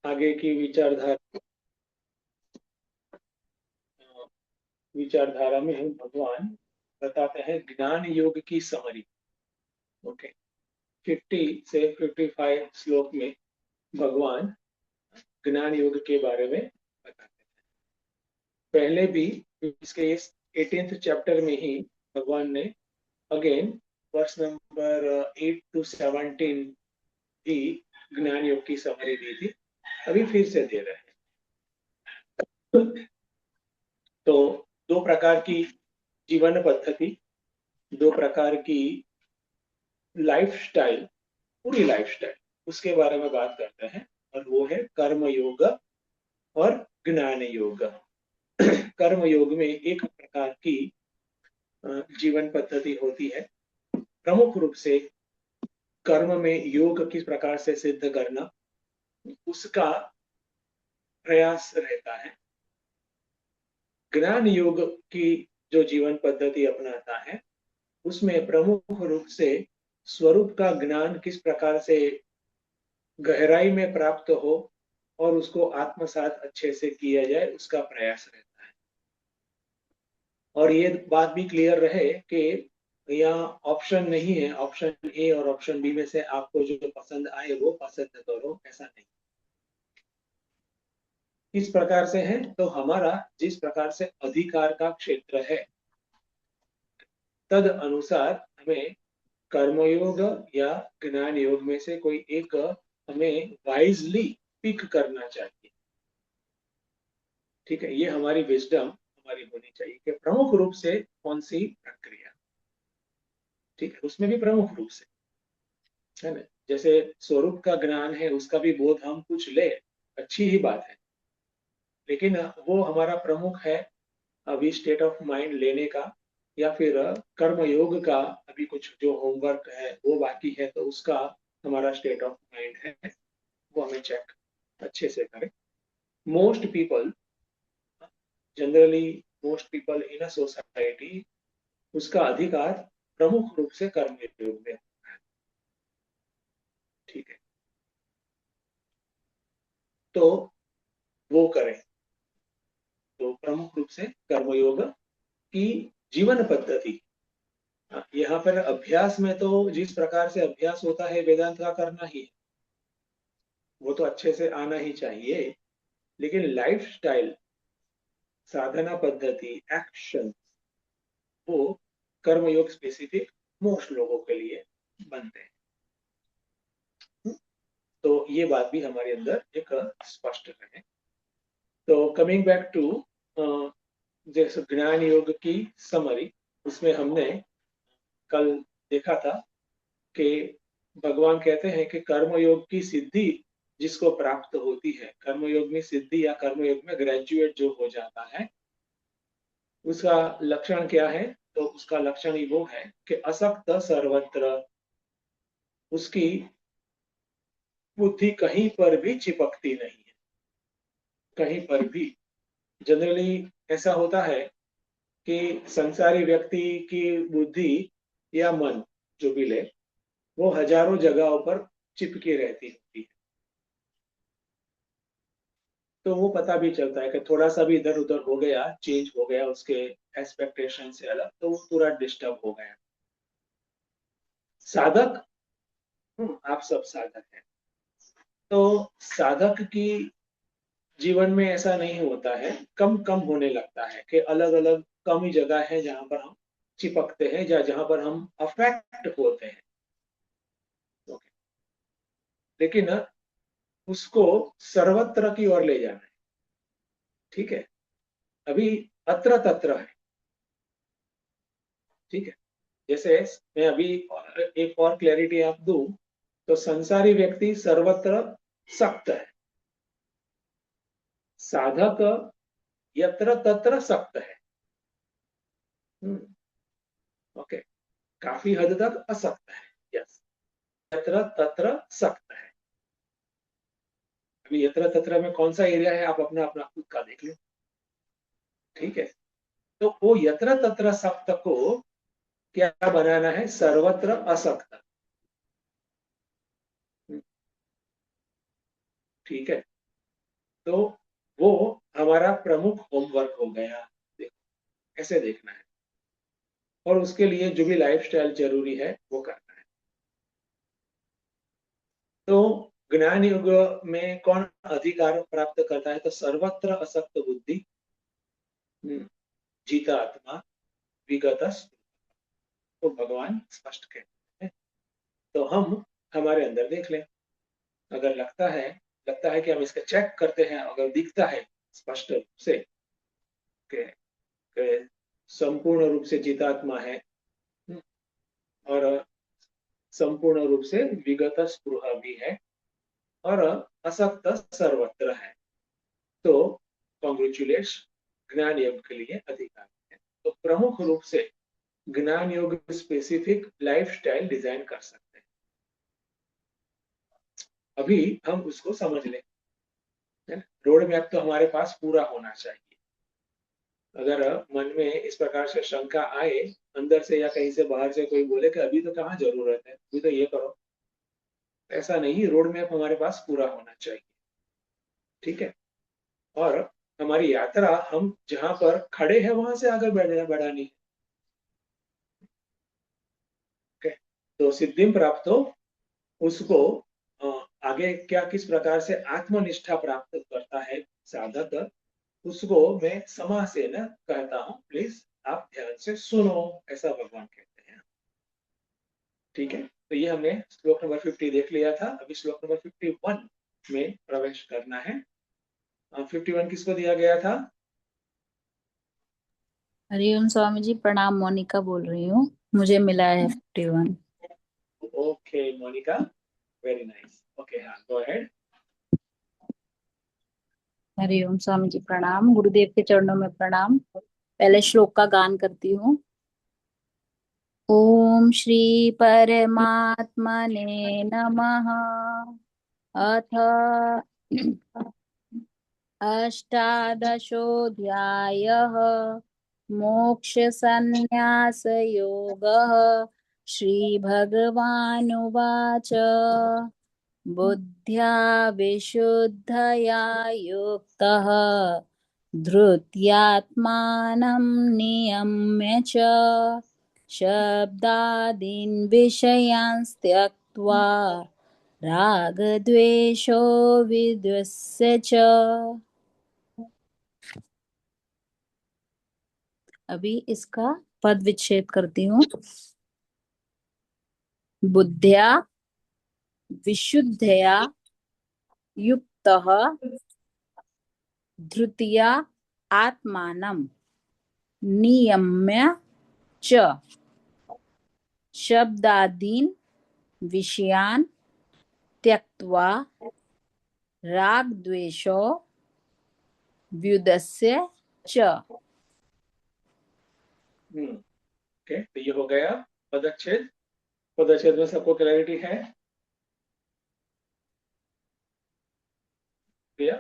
आगे की विचारधारा में हम भगवान बताते हैं ज्ञान योग की समरी। ओके, 50 से 55 श्लोक में भगवान ज्ञान योग के बारे में बताते हैं। पहले भी इसके इस 18th चैप्टर में ही भगवान ने अगेन वर्ष नंबर 8 to 17 भी ज्ञान योग की समरी दी थी। अभी फिर से दे रहे हैं। तो दो प्रकार की जीवन पद्धति, दो प्रकार की लाइफस्टाइल, पूरी लाइफस्टाइल, उसके बारे में बात करते हैं। और वो है कर्म योग और ज्ञान योग। कर्म योग में एक प्रकार की जीवन पद्धति होती है, प्रमुख रूप से कर्म में योग किस प्रकार से सिद्ध करना, उसका प्रयास रहता है। ज्ञान योग की जो जीवन पद्धति अपनाता है उसमें प्रमुख रूप से स्वरूप का ज्ञान किस प्रकार से गहराई में प्राप्त हो और उसको आत्मसात अच्छे से किया जाए, उसका प्रयास रहता है। और ये बात भी क्लियर रहे कि यहाँ ऑप्शन नहीं है, ऑप्शन ए और ऑप्शन बी में से आपको जो पसंद आए वो पसंद करो, ऐसा नहीं। इस प्रकार से है तो हमारा जिस प्रकार से अधिकार का क्षेत्र है तद अनुसार हमें कर्मयोग या ज्ञान योग में से कोई एक हमें वाइजली पिक करना चाहिए। ठीक है, ये हमारी विजडम हमारी होनी चाहिए कि प्रमुख रूप से कौन सी प्रक्रिया। ठीक है, उसमें भी प्रमुख रूप से है ना, जैसे स्वरूप का ज्ञान है उसका भी बोध हम कुछ ले, अच्छी ही बात है, लेकिन वो हमारा प्रमुख है अभी स्टेट ऑफ माइंड लेने का, या फिर कर्म योग का अभी कुछ जो होमवर्क है वो बाकी है तो उसका हमारा स्टेट ऑफ माइंड है, वो हमें चेक अच्छे से करें। Most people, generally most people in a society, उसका अधिकार प्रमुख रूप से कर्म योग में। ठीक है, तो वो करें। तो प्रमुख रूप से कर्मयोग की जीवन पद्धति, यहाँ पर अभ्यास में तो जिस प्रकार से अभ्यास होता है वेदांत का करना ही है, वो तो अच्छे से आना ही चाहिए। लेकिन लाइफस्टाइल, साधना पद्धति, एक्शन, वो कर्मयोग स्पेसिफिक मोस्ट लोगों के लिए बनते हैं। तो ये बात भी हमारे अंदर एक स्पष्ट रहे। तो कमिंग बैक टू जैसे ज्ञान योग की समरी, उसमें हमने कल देखा था कि भगवान कहते हैं कि कर्मयोग की सिद्धि जिसको प्राप्त होती है, कर्मयोग में सिद्धि या कर्मयोग में ग्रेजुएट जो हो जाता है, उसका लक्षण क्या है? तो उसका लक्षण ही वो है कि असक्त सर्वत्र, उसकी बुद्धि कहीं पर भी चिपकती नहीं है, कहीं पर भी। जनरली ऐसा होता है कि संसारी व्यक्ति की बुद्धि या मन जो भी ले, वो हजारों जगहों पर चिपकी रहती होती है। तो वो पता भी चलता है कि थोड़ा सा भी इधर उधर हो गया, चेंज हो गया उसके एक्सपेक्टेशन से अलग, तो वो पूरा डिस्टर्ब हो गया। साधक, आप सब साधक हैं। तो साधक की जीवन में ऐसा नहीं होता है, कम कम होने लगता है कि अलग अलग कम ही जगह है जहां पर हम चिपकते हैं या जहां पर हम अफेक्ट होते हैं। ओके, लेकिन उसको सर्वत्र की ओर ले जाना है। ठीक है, अभी अत्र तत्र है। ठीक है, जैसे मैं अभी एक और क्लैरिटी आप दूं, तो संसारी व्यक्ति सर्वत्र सक्त है, साधक यत्र तत्र सक्त है। ओके, काफी हद तक असक्त है। यस, यत्र तत्र सक्त है। अभी यत्र तत्र में कौन सा एरिया है आप अपना अपना खुद का देख लो। ठीक है, तो वो यत्र तत्र सक्त को क्या बनाना है? सर्वत्र असक्त। ठीक है, तो वो हमारा प्रमुख होमवर्क हो गया। देखो, ऐसे देखना है, और उसके लिए जो भी लाइफस्टाइल जरूरी है वो करना है। तो ज्ञान युग में कौन अधिकार प्राप्त करता है? तो सर्वत्र असक्त बुद्धि, जीता आत्मा, विगत तो भगवान स्पष्ट कहते हैं। तो हम हमारे अंदर देख लें, अगर लगता है कि हम इसका चेक करते हैं, अगर दिखता है स्पष्ट रूप से कि संपूर्ण रूप से जितात्मा है, और संपूर्ण रूप से विगत स्पृह भी है, और असक्त सर्वत्र है, तो कॉन्ग्रेचुलेट्स, ज्ञान योग के लिए अधिकार है। तो प्रमुख रूप से ज्ञान योग स्पेसिफिक लाइफस्टाइल डिजाइन कर सकते हैं। अभी हम उसको समझ लें। रोड मैप तो हमारे पास पूरा होना चाहिए। अगर मन में इस प्रकार से शंका आए, अंदर से या कहीं से बाहर से कोई बोले कि अभी तो कहाँ जरूरत है, अभी तो ये करो, ऐसा नहीं, रोड मैप हमारे पास पूरा होना चाहिए। ठीक है। और हमारी यात्रा हम जहां पर खड़े हैं वहां से आगे बढ़ानी है। Okay? तो सिद्धि प्राप्त हो, उसको आगे क्या किस प्रकार से आत्मनिष्ठा प्राप्त करता है साधक, उसको मैं समासेन कहता हूं, प्लीज आप ध्यान से सुनो, ऐसा भगवान कहते हैं। ठीक है। तो ये हमने श्लोक नंबर 50 देख लिया था। अभी श्लोक नंबर 51 में प्रवेश करना है। 51 किसको दिया गया था? हरिओम स्वामी जी, प्रणाम। मोनिका बोल रही हूँ, मुझे मिला है 51। Okay Monica, very nice. Okay, हाँ, गो अहेड। हरिओम स्वामी जी, प्रणाम। गुरुदेव के चरणों में प्रणाम। पहले श्लोक का गान करती हूँ। ओम श्री परमात्मने नमः। अथ अष्टादशोऽध्यायः। मोक्षसंन्यासयोगः। श्रीभगवानुवाच। बुद्ध्या विशुद्धया युक्तः धृत्यात्मानं नियम्य च शब्दादीन् विषयान् त्यक्त्वा रागद्वेषो विद्वस्य च। अभी इसका पद विच्छेद करती हूँ। बुद्ध्या विशुद्धया युक्तः धृत्या आत्मानं नियम्य च शब्दादीन् विषयान् त्यक्त्वा रागद्वेषो व्युदस्य च। ओके, तो ये हो गया पदच्छेद। पदच्छेद में सबको क्लैरिटी है? भैया,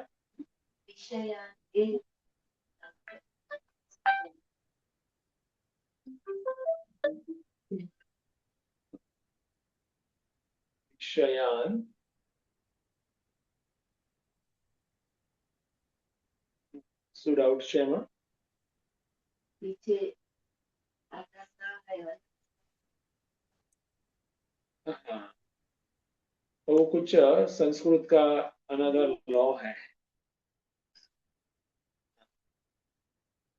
शयान stood out, Shema. हाँ, तो वो कुछ संस्कृत का अनदर लॉ है,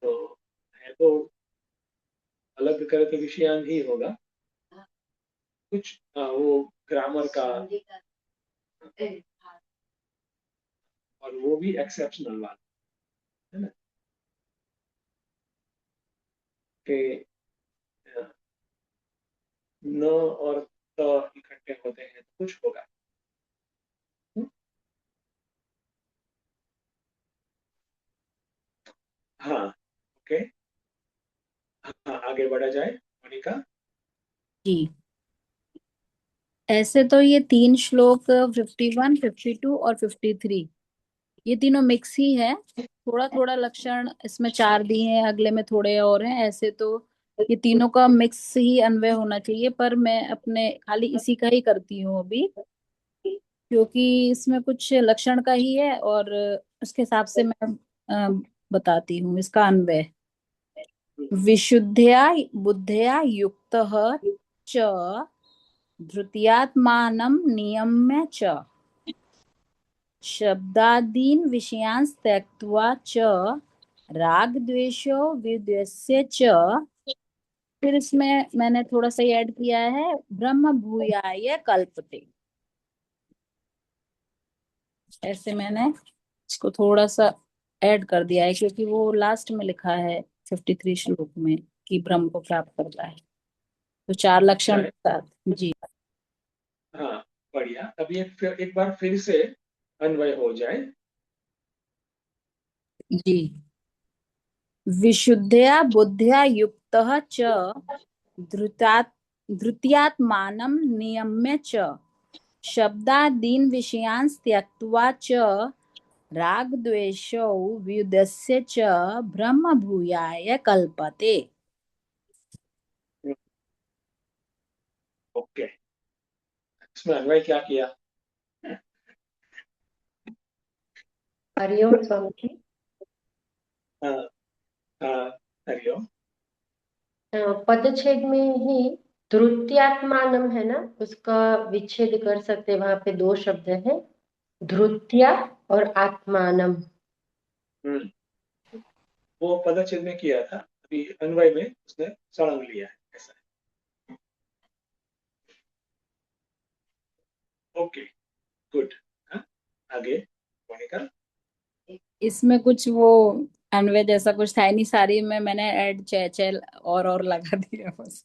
तो है तो अलग करे तो विषयान ही होगा कुछ। वो ग्रामर का, और वो भी एक्सेप्शनल वाला है ना, कि न और त इकट्ठे होते हैं तो कुछ होगा। हम्म, हाँ, ओके। हाँ, आगे बढ़ा जाए मोनिका। जी, ऐसे तो ये तीन श्लोक 51, 52 और 53, ये तीनों मिक्स ही है। थोड़ा थोड़ा लक्षण इसमें चार दिए हैं, अगले में थोड़े और हैं। ऐसे तो ये तीनों का मिक्स ही अन्वय होना चाहिए, पर मैं अपने खाली इसी का ही करती हूँ अभी। क्योंकि इसमें कुछ लक्षण का ही है और उसके हिसाब से मैं बताती हूँ इसका अन्वय। विशुद्धया बुद्धया युक्तः च धृत्यात्मानं नियम्य च शब्दादीन् विषयान् त्यक्त्वा च राग द्वेषो विद्वेष्य च। फिर इसमें मैंने थोड़ा सा ऐड किया है, ब्रह्म भूयाय कल्पते। ऐसे मैंने इसको थोड़ा सा ऐड कर दिया है क्योंकि वो लास्ट में लिखा है 53 श्लोक में कि ब्रह्म को प्राप्त करता है। तो 4 लक्षण अच्छा है। के साथ जी। हाँ, बढ़िया। अभी एक बार फिर से अन्वय हो जाए। जी। विशुद्धया बुद्ध्या युक्तः च धृत्यात् धृत्यात्मानं नियम्य च शब्दादीन् विषयान् त्यक्त्वा च राग द्वेषौ व्युदस्य च ब्रह्म भूयाय कल्पते। ओके, इसमें अन्वय क्या किया? हरिओम स्वामी जी। हाँ, हाँ, हरिओम। पदच्छेद में ही धृत्यात्मानम है ना, उसका विच्छेद कर सकते हैं। वहां पे 2 शब्द हैं, धृत्या और आत्मानम। हम्म, वो पदच्छेद में किया था, अभी अन्वय में उसने सड़ंग लिया है, ऐसा है। Okay, good. हाँ, आगे मोनिका। इसमें कुछ वो अन्वय जैसा कुछ था ही नहीं, सारी में मैंने ऐड चैचल और लगा दिया बस।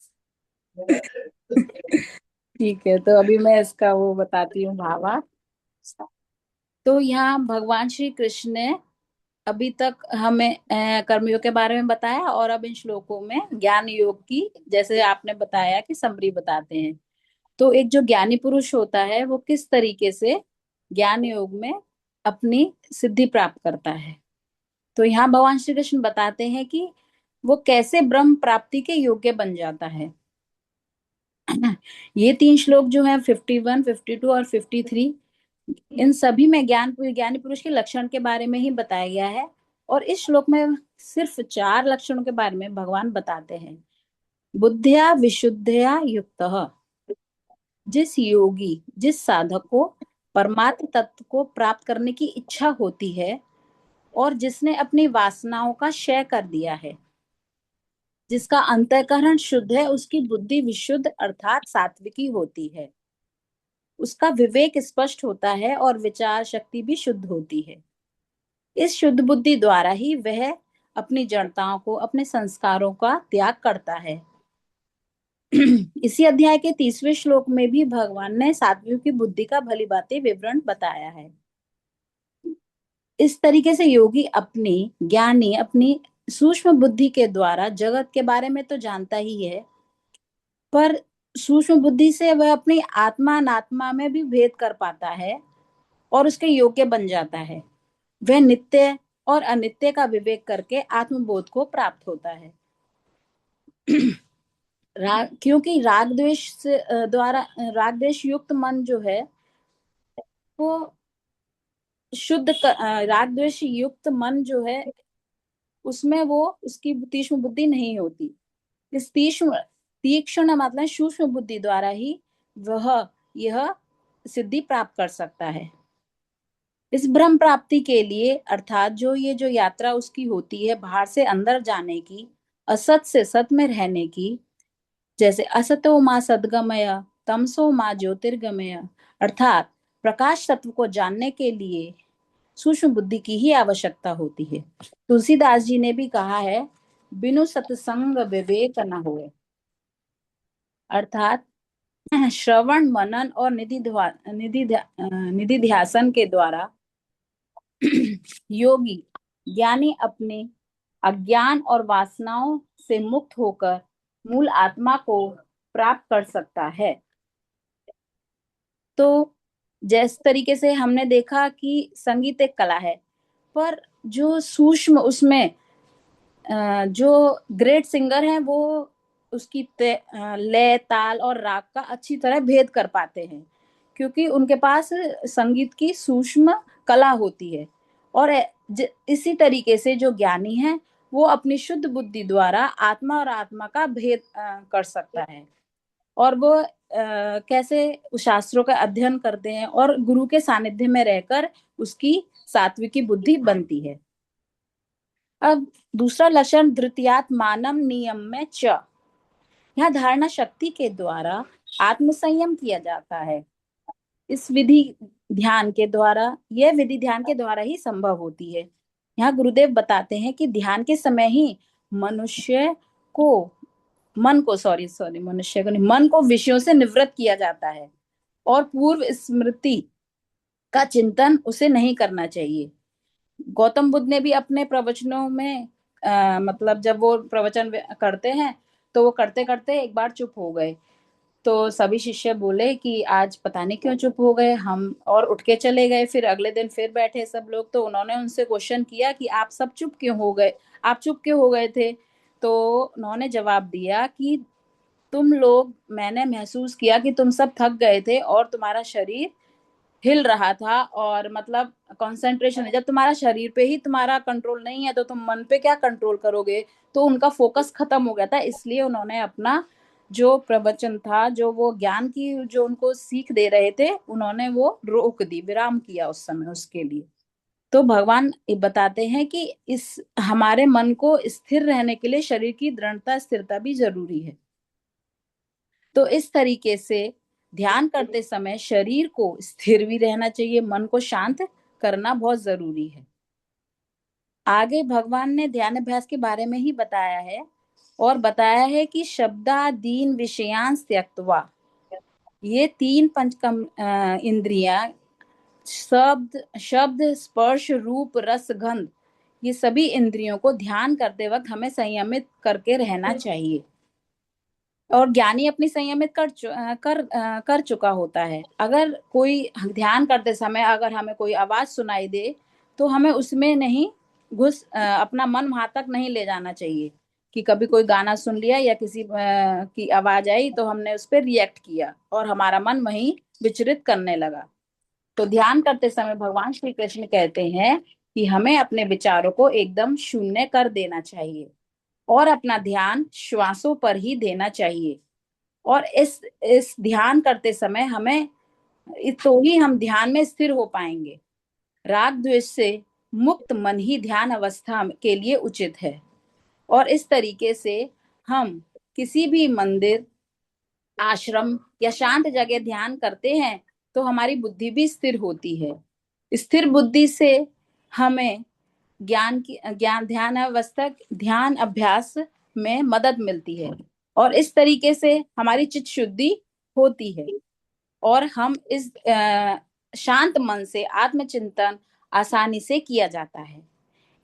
ठीक है, तो अभी मैं इसका वो बताती हूँ भावा। तो यहाँ भगवान श्री कृष्ण ने अभी तक हमें कर्मयोग के बारे में बताया और अब इन श्लोकों में ज्ञान योग की, जैसे आपने बताया कि समरी बताते हैं। तो एक जो ज्ञानी पुरुष होता है वो किस तरीके से ज्ञान योग में अपनी सिद्धि प्राप्त करता है। तो यहाँ भगवान श्री कृष्ण बताते हैं कि वो कैसे ब्रह्म प्राप्ति के योग्य बन जाता है। ये 3 श्लोक जो है 51, 52 और 53, इन सभी में ज्ञानी पुरुष के लक्षण के बारे में ही बताया गया है। और इस श्लोक में सिर्फ 4 लक्षणों के बारे में भगवान बताते हैं। बुद्धिया विशुद्धया युक्तः, जिस योगी जिस साधक को परमात्म तत्व को प्राप्त करने की इच्छा होती है और जिसने अपनी वासनाओं का क्षय कर दिया है, जिसका अंतःकरण शुद्ध है, उसकी बुद्धि विशुद्ध अर्थात सात्विकी होती है, उसका विवेक स्पष्ट होता है और विचार शक्ति भी शुद्ध होती है। इस शुद्ध बुद्धि द्वारा ही वह अपनी जड़ताओं को, अपने संस्कारों का त्याग करता है। इसी अध्याय के 30वें श्लोक में भी भगवान ने सात्विक की बुद्धि का भली भांति विवरण बताया है। इस तरीके से योगी ज्ञानी अपनी सूक्ष्म बुद्धि के द्वारा जगत के बारे में तो जानता ही है, पर सूक्ष्म बुद्धि से वह अपनी आत्मा अनात्मा में भी भेद कर पाता है और उसके योग्य बन जाता है। वह नित्य और अनित्य का विवेक करके आत्मबोध को प्राप्त होता है। क्योंकि राग द्वेष से द्वारा राग द्वेष युक्त मन जो है वो राग द्वेष युक्त मन जो है उसमें वो उसकी तीक्ष्ण बुद्धि नहीं होती। इस तीक्ष्ण मतलब सूक्ष्म बुद्धि द्वारा ही वह यह सिद्धि प्राप्त कर सकता है। इस ब्रह्म प्राप्ति के लिए अर्थात जो यात्रा उसकी होती है बाहर से अंदर जाने की, असत से सत में रहने की, जैसे असतो माँ सद्गमय तमसो माँ ज्योतिर्गमय, अर्थात प्रकाश तत्व को जानने के लिए सूक्ष्म बुद्धि की ही आवश्यकता होती है। तुलसीदास जी ने भी कहा है, बिनु सत्संग विवेक न होए, अर्थात श्रवण मनन और निधि ध्यासन के द्वारा योगी ज्ञानी अपने अज्ञान और वासनाओं से मुक्त होकर मूल आत्मा को प्राप्त कर सकता है। तो जिस तरीके से हमने देखा कि संगीत एक कला है, पर जो सूक्ष्म उसमें जो ग्रेट सिंगर हैं वो उसकी लय ताल और राग का अच्छी तरह भेद कर पाते हैं। क्योंकि उनके पास संगीत की सूक्ष्म कला होती है। और इसी तरीके से जो ज्ञानी है वो अपनी शुद्ध बुद्धि द्वारा आत्मा और आत्मा का भेद कर सकता है। और वो कैसे उस शास्त्रों का अध्ययन करते हैं और गुरु के सानिध्य में रहकर उसकी सात्विकी बुद्धि बनती है। अब दूसरा लक्षण धृत्यात्मानम नियम में च, यहाँ धारणा शक्ति के द्वारा आत्म संयम किया जाता है। इस विधि ध्यान के द्वारा, यह विधि ध्यान के द्वारा ही संभव होती है। यहाँ गुरुदेव बताते हैं कि ध्यान के समय ही मनुष्य को मन को मनुष्य को नहीं, मन को विषयों से निवृत्त किया जाता है और पूर्व स्मृति का चिंतन उसे नहीं करना चाहिए। गौतम बुद्ध ने भी अपने प्रवचनों में मतलब जब वो प्रवचन करते हैं तो वो करते करते एक बार चुप हो गए। तो सभी शिष्य बोले कि आज पता नहीं क्यों चुप हो गए हम, और उठ के चले गए। फिर अगले दिन फिर बैठे सब लोग, तो उन्होंने उनसे क्वेश्चन किया कि आप सब चुप क्यों हो गए, आप चुप क्यों हो गए थे। तो उन्होंने जवाब दिया कि तुम लोग, मैंने महसूस किया कि तुम सब थक गए थे और तुम्हारा शरीर हिल रहा था, और मतलब कंसंट्रेशन है, जब तुम्हारा शरीर पे ही तुम्हारा कंट्रोल नहीं है तो तुम मन पे क्या कंट्रोल करोगे। तो उनका फोकस खत्म हो गया था, इसलिए उन्होंने अपना जो प्रवचन था, जो वो ज्ञान की जो उनको सीख दे रहे थे, उन्होंने वो रोक दी, विराम किया उस समय उसके लिए। तो भगवान बताते हैं कि इस हमारे मन को स्थिर रहने के लिए शरीर की दृढ़ता स्थिरता भी जरूरी है। तो इस तरीके से ध्यान करते समय शरीर को स्थिर भी रहना चाहिए, मन को शांत करना बहुत जरूरी है। आगे भगवान ने ध्यान अभ्यास के बारे में ही बताया है, और बताया है कि शब्दादीन विषयांस त्यक्त्वा, ये तीन पंचकम इंद्रियां, शब्द शब्द स्पर्श रूप रस गंध, ये सभी इंद्रियों को ध्यान करते वक्त हमें संयमित करके रहना चाहिए। और ज्ञानी अपनी संयमित कर चुका होता है। अगर कोई ध्यान करते समय अगर हमें कोई आवाज सुनाई दे तो हमें उसमें नहीं अपना मन वहां तक नहीं ले जाना चाहिए कि कभी कोई गाना सुन लिया या किसी की आवाज आई तो हमने उस पर रिएक्ट किया और हमारा मन वहीं विचलित करने लगा। तो ध्यान करते समय भगवान श्री कृष्ण कहते हैं कि हमें अपने विचारों को एकदम शून्य कर देना चाहिए और अपना ध्यान श्वासों पर ही देना चाहिए। और इस ध्यान करते समय हमें, तो ही हम ध्यान में स्थिर हो पाएंगे। राग द्वेष से मुक्त मन ही ध्यान अवस्था के लिए उचित है। और इस तरीके से हम किसी भी मंदिर, आश्रम या शांत जगह ध्यान करते हैं तो हमारी बुद्धि भी स्थिर होती है। स्थिर बुद्धि से हमें ध्यान अवस्था, ध्यान अभ्यास में मदद मिलती है और इस तरीके से हमारी चित्त शुद्धि होती है और हम इस शांत मन से आत्मचिंतन आसानी से किया जाता है।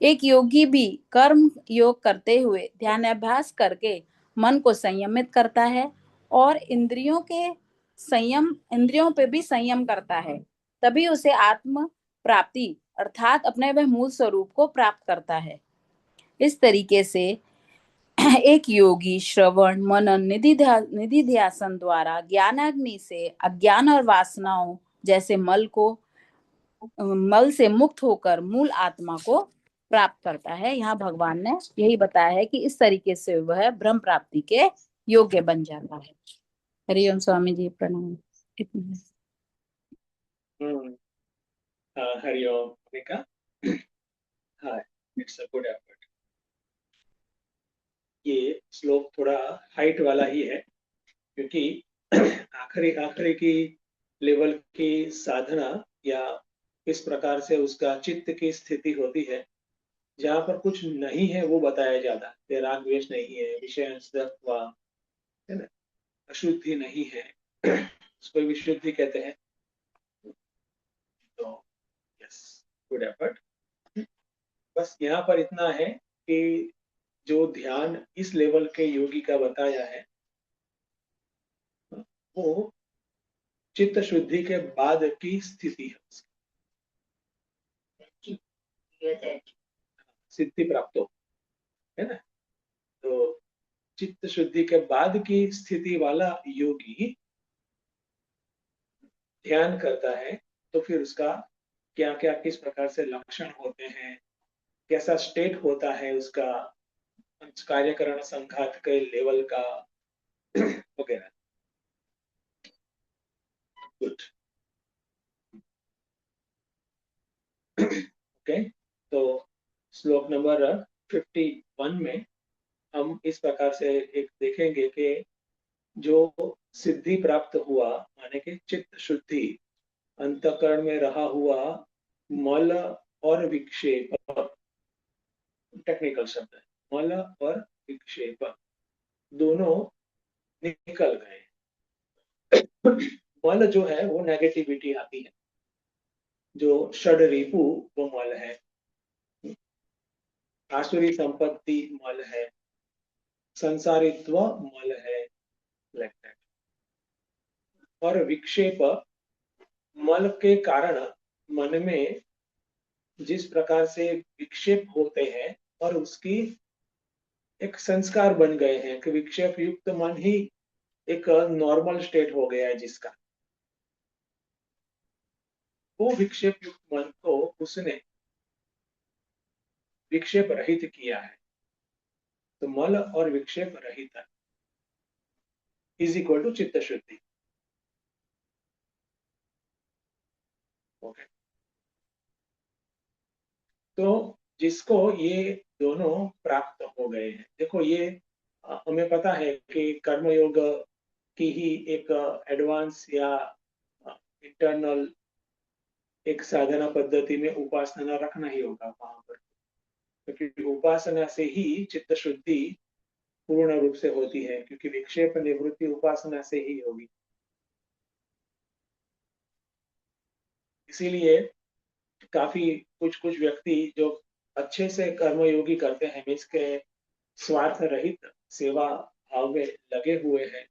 एक योगी भी कर्म योग करते हुए ध्यान अभ्यास करके मन को संयमित करता है और इंद्रियों पे भी संयम करता है, तभी उसे आत्म प्राप्ति अर्थात अपने वह मूल स्वरूप को प्राप्त करता है। इस तरीके से एक योगी श्रवण मनन निधि ध्यासन द्वारा ज्ञानाग्नि से अज्ञान और वासनाओं जैसे मल से मुक्त होकर मूल आत्मा को प्राप्त करता है। यहाँ भगवान ने यही बताया है कि इस तरीके से वह ब्रह्म प्राप्ति के योग्य बन जाता है। हरिओम स्वामी जी, प्रणाम। हरिओम मोनिका। हाँ, इट्स अ गुड एफर्ट। ये श्लोक थोड़ा हाइट वाला ही है क्योंकि आखिरी की लेवल की साधना या किस प्रकार से उसका चित्त की स्थिति होती है, जहाँ पर कुछ नहीं है वो बताया जाता है। राग द्वेष नहीं है, विषय है ना, अशुद्धि नहीं है, उसको विशुद्धि कहते हैं। तो यस, गुड एफर्ट। बस यहाँ पर इतना है कि जो ध्यान इस लेवल के योगी का बताया है वो चित्त शुद्धि के बाद की स्थिति है, सिद्धि प्राप्त हो, है ना। तो चित्त शुद्धि के बाद की स्थिति वाला योगी ध्यान करता है तो फिर उसका क्या क्या किस प्रकार से लक्षण होते हैं, कैसा स्टेट होता है उसका, कार्यकरण संघात के लेवल का वगैरह। गुड। ओके, तो श्लोक नंबर 51 में हम इस प्रकार से एक देखेंगे कि जो सिद्धि प्राप्त हुआ, माने कि चित्त शुद्धि, अंतःकरण में रहा हुआ मल और विक्षेप, टेक्निकल शब्द है, मल और विक्षेप दोनों निकल गए। मल जो है वो नेगेटिविटी आती है, जो षड रिपु वो मल है, आसुरी संपत्ति मल है, संसारित्व मल है, लाइक दैट। और विक्षेप मल के कारण मन में जिस प्रकार से विक्षेप होते हैं और उसकी एक संस्कार बन गए हैं कि विक्षेप युक्त मन ही एक नॉर्मल स्टेट हो गया है जिसका, वो विक्षेप युक्त मन को उसने विक्षेप रहित किया है। तो मल और विक्षेप रहित इज इक्वल टू चित्त शुद्धि। ओके, तो जिसको ये दोनों प्राप्त हो गए हैं, देखो ये हमें पता है कि कर्मयोग की ही एक एडवांस या इंटरनल एक साधना पद्धति में उपासना रखना ही होगा वहां पर, क्योंकि उपासना से ही चित्त शुद्धि पूर्ण रूप से होती है, क्योंकि विक्षेप निवृत्ति उपासना से ही होगी। इसीलिए काफी कुछ कुछ व्यक्ति जो अच्छे से कर्मयोगी करते हैं, मीन्स के स्वार्थ रहित सेवा भाव में लगे हुए हैं,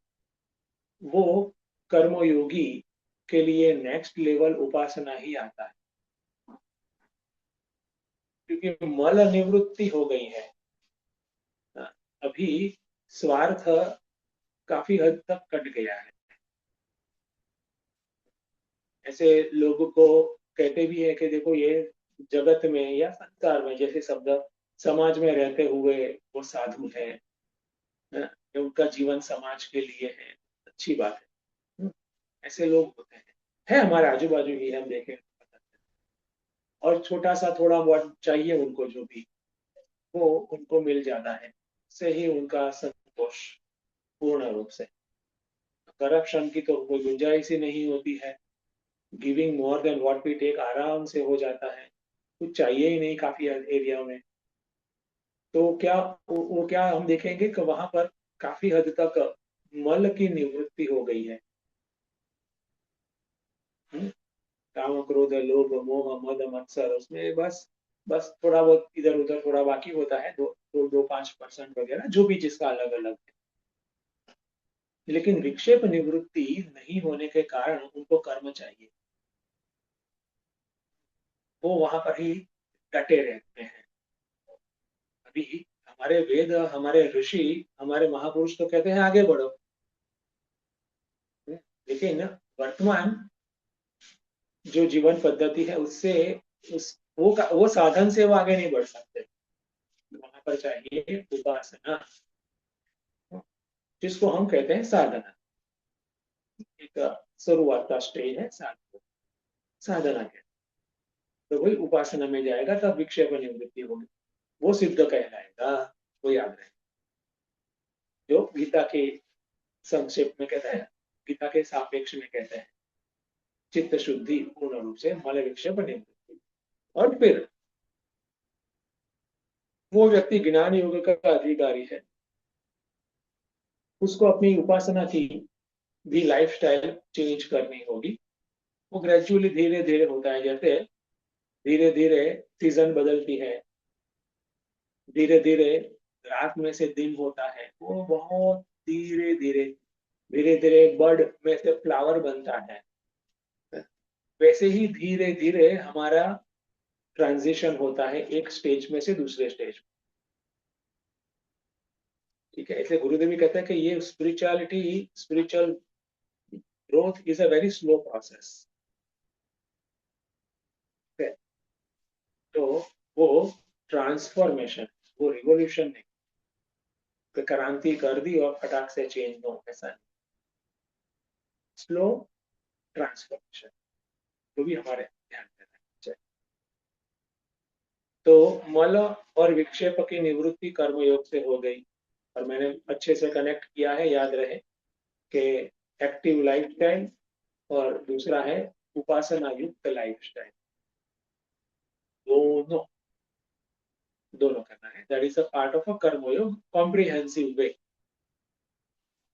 वो कर्मयोगी के लिए नेक्स्ट लेवल उपासना ही आता है, क्योंकि मल निवृत्ति हो गई है। अभी स्वार्थ काफी हद तक कट गया है। ऐसे लोगों को कहते भी है कि देखो ये जगत में या संसार में, जैसे शब्द, समाज में रहते हुए वो साधु है, उनका जीवन समाज के लिए है, अच्छी बात है। ऐसे लोग होते हैं, है हमारे आजू बाजू ही, हम देखें। और छोटा सा थोड़ा बहुत चाहिए उनको, जो भी वो उनको मिल जाता है, से ही उनका संतोष पूर्ण रूप से। करप्शन की तो कोई गुंजाइश ही नहीं होती है, giving more than what we take आराम से हो जाता है, कुछ चाहिए ही नहीं काफी एरिया में। तो क्या वो क्या हम देखेंगे कि वहां पर काफी हद तक मल की निवृत्ति हो गई है। काम क्रोध लोभ मोह मद मत्सर, उसमें बस बस थोड़ा बहुत इधर उधर थोड़ा बाकी होता है, 2-5% वगैरह, जो भी जिसका अलग अलग है। लेकिन विक्षेप निवृत्ति नहीं होने के कारण उनको कर्म चाहिए, वो वहां पर ही डटे रहते हैं। अभी हमारे वेद, हमारे ऋषि, हमारे महापुरुष तो कहते हैं आगे बढ़ो, लेकिन वर्तमान जो जीवन पद्धति है उससे वो साधन से वो आगे नहीं बढ़ सकते। वहां पर चाहिए उपासना, जिसको हम कहते हैं साधना। एक शुरुआत का स्टेज है साधना, साधना के, तो वही उपासना में जाएगा तब विक्षेप निवृत्ति होगी, वो सिद्ध कहलाएगा। वो याद रहे, जो गीता के संक्षेप में कहते हैं, गीता के सापेक्ष में कहते हैं, चित्त शुद्धि पूर्ण रूप से, मल विक्षेप निवृत्ति। और फिर वो व्यक्ति ज्ञान योग का अधिकारी है, उसको अपनी उपासना की भी लाइफस्टाइल चेंज करनी होगी। वो ग्रेजुअली धीरे धीरे होता है, जैसे धीरे धीरे सीजन बदलती है, धीरे धीरे रात में से दिन होता है, वो बहुत धीरे धीरे धीरे धीरे बर्ड में से फ्लावर बनता है, वैसे ही धीरे धीरे हमारा ट्रांजिशन होता है एक स्टेज में से दूसरे स्टेज में। ठीक है, इसलिए गुरुदेव भी कहते हैं कि ये spirituality, spiritual growth is a very slow process. तो वो ट्रांसफॉर्मेशन, वो रिवोल्यूशन नहीं, तो क्रांति कर दी और फटाक से चेंज हो, ऐसा नहीं। स्लो ट्रांसफॉर्मेशन, तो भी हमारे ध्यान देना चाहिए। तो मल और विक्षेप की निवृत्ति कर्मयोग से हो गई, और मैंने अच्छे से कनेक्ट किया है, याद रहे कि एक्टिव लाइफस्टाइल और दूसरा है उपासना युक्त लाइफस्टाइल, दोनों दोनों करना है। That is a part of a कर्मयोग कॉम्प्रिहेंसिव वे।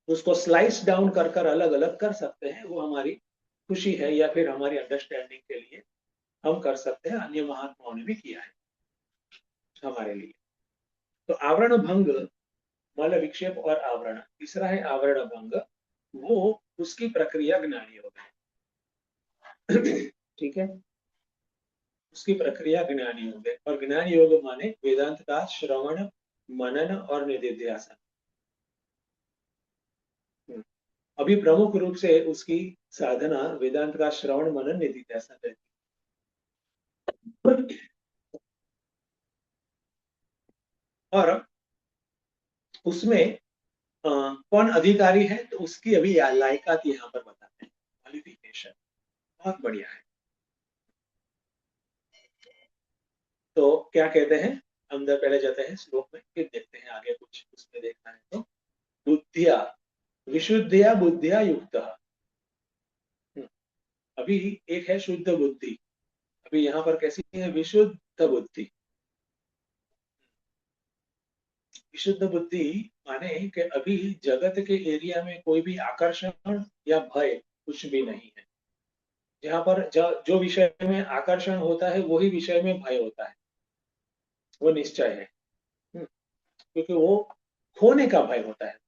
उसको स्लाइस डाउन कर कर अलग अलग कर सकते हैं, वो हमारी खुशी है या फिर हमारी अंडरस्टैंडिंग के लिए हम कर सकते हैं। अन्य महात्माओं ने भी किया है हमारे लिए। तो आवरण भंग, मल विक्षेप और आवरण, तीसरा है आवरण भंग, वो उसकी प्रक्रिया ज्ञान योग है। ठीक है, उसकी प्रक्रिया ज्ञान योग है, और ज्ञान योग माने वेदांत का श्रवण मनन और निधिध्यासन। अभी प्रमुख रूप से उसकी साधना वेदांत का श्रवण मनन निधिध्यासन रहती है। और उसमें कौन अधिकारी है, तो उसकी अभी लायकात यहाँ पर बताते हैं, क्वालिफिकेशन। बहुत बढ़िया है। तो क्या कहते हैं, अंदर पहले जाते हैं श्लोक में, फिर देखते हैं आगे कुछ उसमें देखना है। तो बुद्धिया विशुद्धिया बुद्धिया युक्त, अभी एक है शुद्ध बुद्धि, अभी यहाँ पर कैसी है, विशुद्ध बुद्धि। विशुद्ध बुद्धि माने कि अभी जगत के एरिया में कोई भी आकर्षण या भय कुछ भी नहीं है। जहाँ पर जो विषय में आकर्षण होता है वही विषय में भय होता है, वो निश्चय है। क्योंकि वो खोने का भय होता है।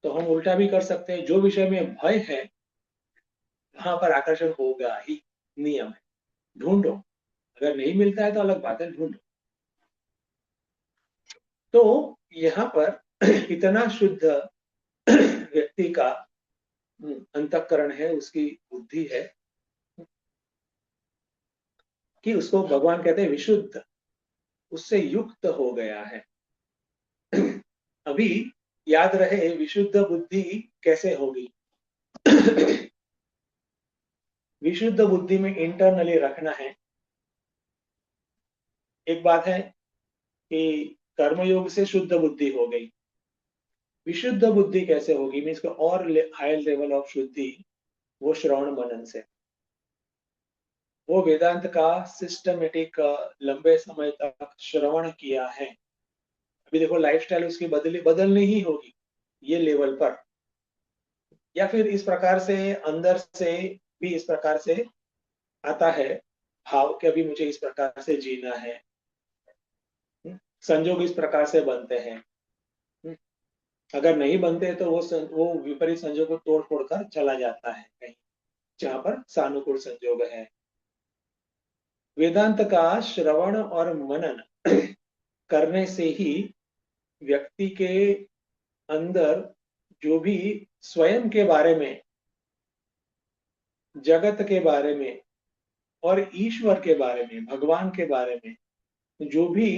तो हम उल्टा भी कर सकते हैं, जो विषय में भय है वहां पर आकर्षण होगा ही, नियम है। ढूंढो, अगर नहीं मिलता है तो अलग बात है, ढूंढो। तो यहाँ पर इतना शुद्ध व्यक्ति का अंतःकरण है, उसकी बुद्धि है, कि उसको भगवान कहते हैं विशुद्ध, उससे युक्त हो गया है। अभी याद रहे विशुद्ध बुद्धि कैसे होगी। विशुद्ध बुद्धि में इंटरनली रखना है। एक बात है कि कर्मयोग से शुद्ध बुद्धि हो गई, विशुद्ध बुद्धि कैसे होगी, मीन्स और हायर लेवल ऑफ शुद्धि, वो श्रवण मनन से। वो वेदांत का सिस्टमेटिक लंबे समय तक श्रवण किया है। अभी देखो लाइफस्टाइल उसकी बदलनी ही होगी ये लेवल पर, या फिर इस प्रकार से अंदर से भी इस प्रकार से आता है भाव कि अभी मुझे इस प्रकार से जीना है। संजोग इस प्रकार से बनते हैं, अगर नहीं बनते तो वो विपरीत संजोग को तोड़ फोड़ कर चला जाता है कहीं जहां पर सानुकूल संजोग है। वेदांत का श्रवण और मनन करने से ही व्यक्ति के अंदर जो भी स्वयं के बारे में, जगत के बारे में और ईश्वर के बारे में, भगवान के बारे में जो भी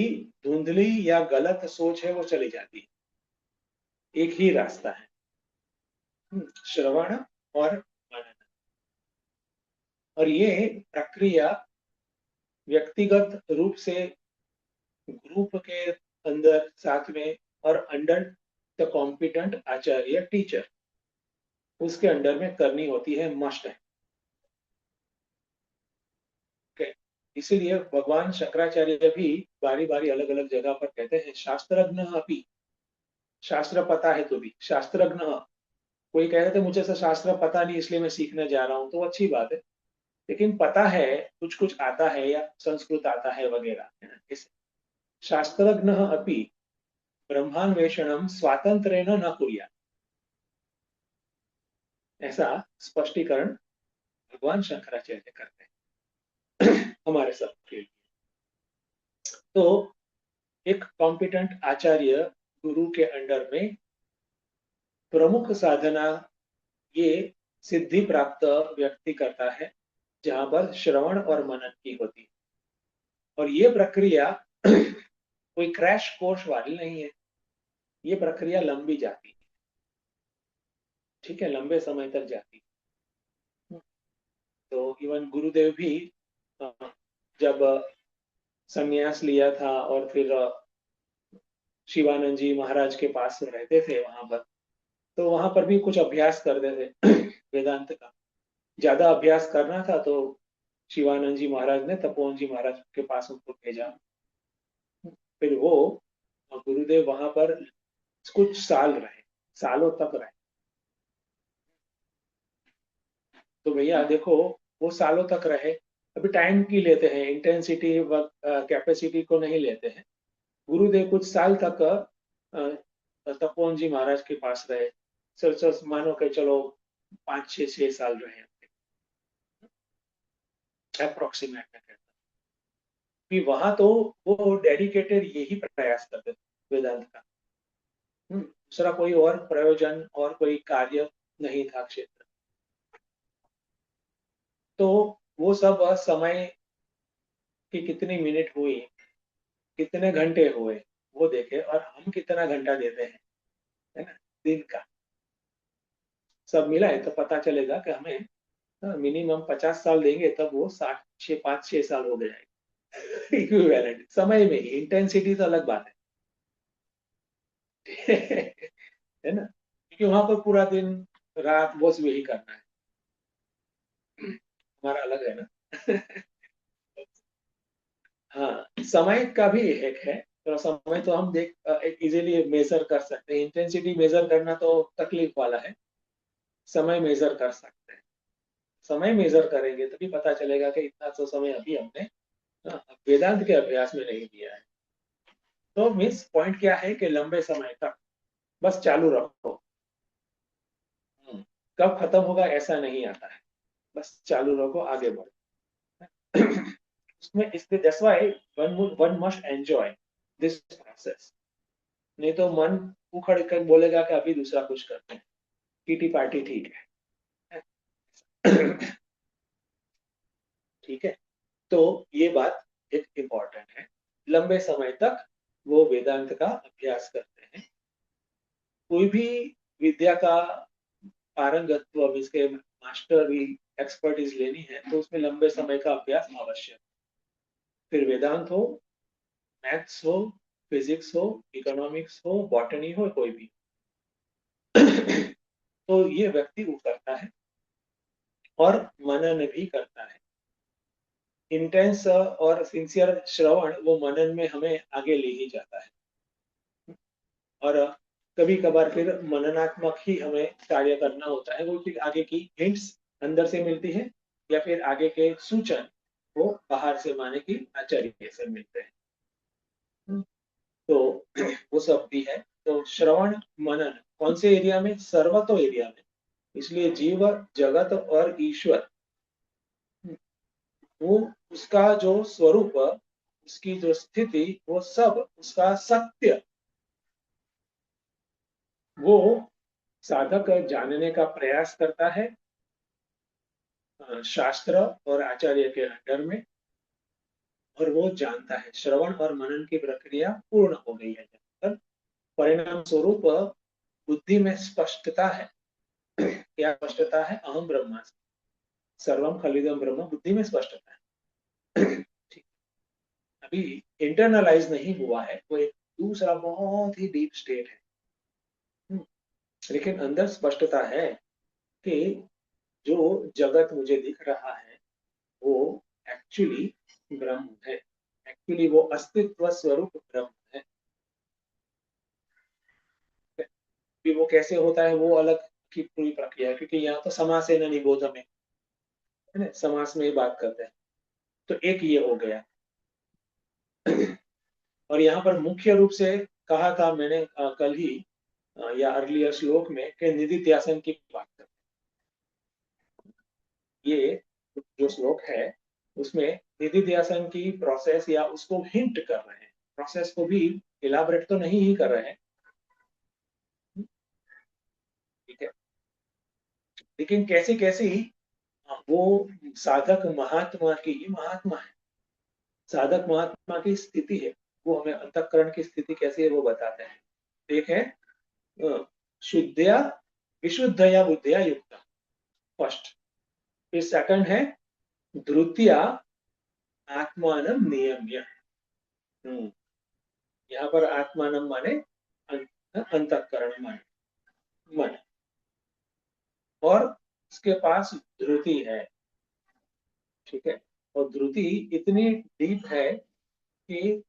धुंधली या गलत सोच है वो चली जाती है। एक ही रास्ता है, श्रवण और मनन। और ये प्रक्रिया व्यक्तिगत रूप से, ग्रुप के अंदर साथ में, और under the competent Acharya teacher, उसके अंडर में करनी होती है, मस्ट है। इसीलिए भगवान शंकराचार्य भी बारी बारी अलग अलग जगह पर कहते हैं शास्त्रज्ञ अपि, शास्त्र पता है तो भी शास्त्रज्ञ। कोई कह रहे थे मुझे से शास्त्र पता नहीं इसलिए मैं सीखने जा रहा हूँ, तो अच्छी बात है, लेकिन पता है, कुछ कुछ आता है या संस्कृत आता है वगैरह, इस शास्त्रज्ञ अपि ब्रह्मान्वेषणम स्वातंत्र्येण न कुर्यात्, ऐसा स्पष्टीकरण भगवान शंकराचार्य करते हैं हमारे सबके लिए। तो एक कॉम्पिटेंट आचार्य गुरु के अंडर में प्रमुख साधना ये सिद्धि प्राप्त व्यक्ति करता है जहां पर श्रवण और मनन की होती है। और ये प्रक्रिया कोई क्रैश कोर्स वाली नहीं है, ये प्रक्रिया लंबी जाती है, ठीक है, लंबे समय तक जाती है। तो इवन गुरुदेव भी अ, जब संन्यास लिया था और फिर शिवानंद जी महाराज के पास रहते थे वहां पर, तो वहां पर भी कुछ अभ्यास करते थे वेदांत का। ज्यादा अभ्यास करना था तो शिवानंद जी महाराज ने तपोवन जी महाराज के पास उनको भेजा। फिर वो गुरुदेव वहां पर कुछ साल रहे, सालों तक रहे। तो भैया देखो, वो सालों तक रहे। अभी टाइम की लेते हैं, इंटेंसिटी कैपेसिटी को नहीं लेते हैं। गुरुदेव कुछ साल तक तपोवन जी महाराज के पास रहे। सर मानो के चलो 5 6 6 साल रहे अप्रोक्सीमेट में कहता कि वहां तो वो डेडिकेटेड यही प्रयास करते थे वेदांत का। दूसरा कोई और प्रयोजन और कोई कार्य नहीं था क्षेत्र। तो वो सब समय की कितनी मिनट हुई, कितने घंटे हुए, वो देखे, और हम कितना घंटा देते हैं, है ना, दिन का। सब मिलाए तो पता चलेगा कि हमें मिनिमम 50 साल देंगे तब वो 5 6 साल हो जाएगा इक्विवेलेंट समय में ही। इंटेंसिटी तो अलग बात है है ना, क्योंकि वहां पर पूरा दिन रात बस वही करना है, हमारा अलग है ना हाँ, समय का भी एक है। तो समय तो हम एक इजीली मेजर कर सकते हैं, इंटेंसिटी मेजर करना तो तकलीफ वाला है। समय मेजर कर सकते हैं, समय मेजर करेंगे तभी पता चलेगा कि इतना तो समय अभी हमने वेदांत के अभ्यास में नहीं दिया है। तो मीन्स पॉइंट क्या है कि लंबे समय तक बस चालू रखो। कब खत्म होगा ऐसा नहीं आता है, बस चालू रखो, आगे बढ़ो उसमें। इसलिए that's why one must enjoy this process. नहीं तो मन उखड़ कर बोलेगा कि अभी दूसरा कुछ करते हैं, पीटी पार्टी ठीक है ठीक है। तो ये बात एक इम्पॉर्टेंट है, लंबे समय तक वो वेदांत का अभ्यास करते हैं। कोई भी विद्या का पारंगत्व, इसके मास्टर भी एक्सपर्टीज लेनी है तो उसमें लंबे समय का अभ्यास आवश्यक। फिर वेदांत हो, मैथ्स हो, फिजिक्स हो, इकोनॉमिक्स हो, बॉटनी हो, कोई भी तो ये व्यक्ति वो करता है और मनन भी करता है। इंटेंस और सिंसियर श्रवण वो मनन में हमें आगे ले ही जाता है। और कभी कभार फिर मननात्मक ही हमें कार्य करना होता है, वो फिर आगे की हिंट्स अंदर से मिलती है या फिर आगे के सूचन वो बाहर से माने की आचार्य से मिलते हैं। तो वो सब भी है। तो श्रवण मनन कौन से एरिया में? सर्वतो एरिया में। इसलिए जीव जगत और ईश्वर, वो उसका जो स्वरूप, उसकी जो स्थिति, वो सब उसका सत्य वो साधक जानने का प्रयास करता है शास्त्र और आचार्य के अंडर में। और वो जानता है, श्रवण और मनन की प्रक्रिया पूर्ण हो गई है जब तक परिणाम स्वरूप बुद्धि में स्पष्टता है। क्या स्पष्टता है? अहम ब्रह्मास्मि, सर्वम खलिदम ब्रह्म, बुद्धि में स्पष्टता है ठीक। अभी इंटरनलाइज नहीं हुआ है, वो एक दूसरा बहुत ही डीप स्टेट है। लेकिन अंदर स्पष्टता है कि जो जगत मुझे दिख रहा है वो एक्चुअली ब्रह्म है, एक्चुअली वो अस्तित्व स्वरूप ब्रह्म है। कि वो कैसे होता है वो अलग की पूरी प्रक्रिया है, क्योंकि यहाँ तो समास है ना निबोध में, है ना, समास में ही बात करते हैं। तो एक ये हो गया और यहाँ पर मुख्य रूप से कहा था मैंने कल ही या अर्लियर श्लोक में कि निदिध्यासन की बात करते हैं। ये जो श्लोक है उसमें निदिध्यासन की प्रोसेस या उसको हिंट कर रहे हैं, प्रोसेस को भी इलाबरेट तो नहीं ही कर रहे हैं, ठीक है। लेकिन कैसे कैसे वो साधक महात्मा की ही महात्मा है, साधक महात्मा की स्थिति है, वो हमें अंतःकरण की स्थिति कैसी है वो बताते हैं। एक है शुद्धया विशुद्धया बुद्धया युक्त, फर्स्ट। फिर सेकंड है द्वितीया आत्मानं नियम्य। यहाँ पर आत्मानं माने अंतःकरण माने मन, और उसके पास धृति है, ठीक है। और धृति इतनी डीप है कि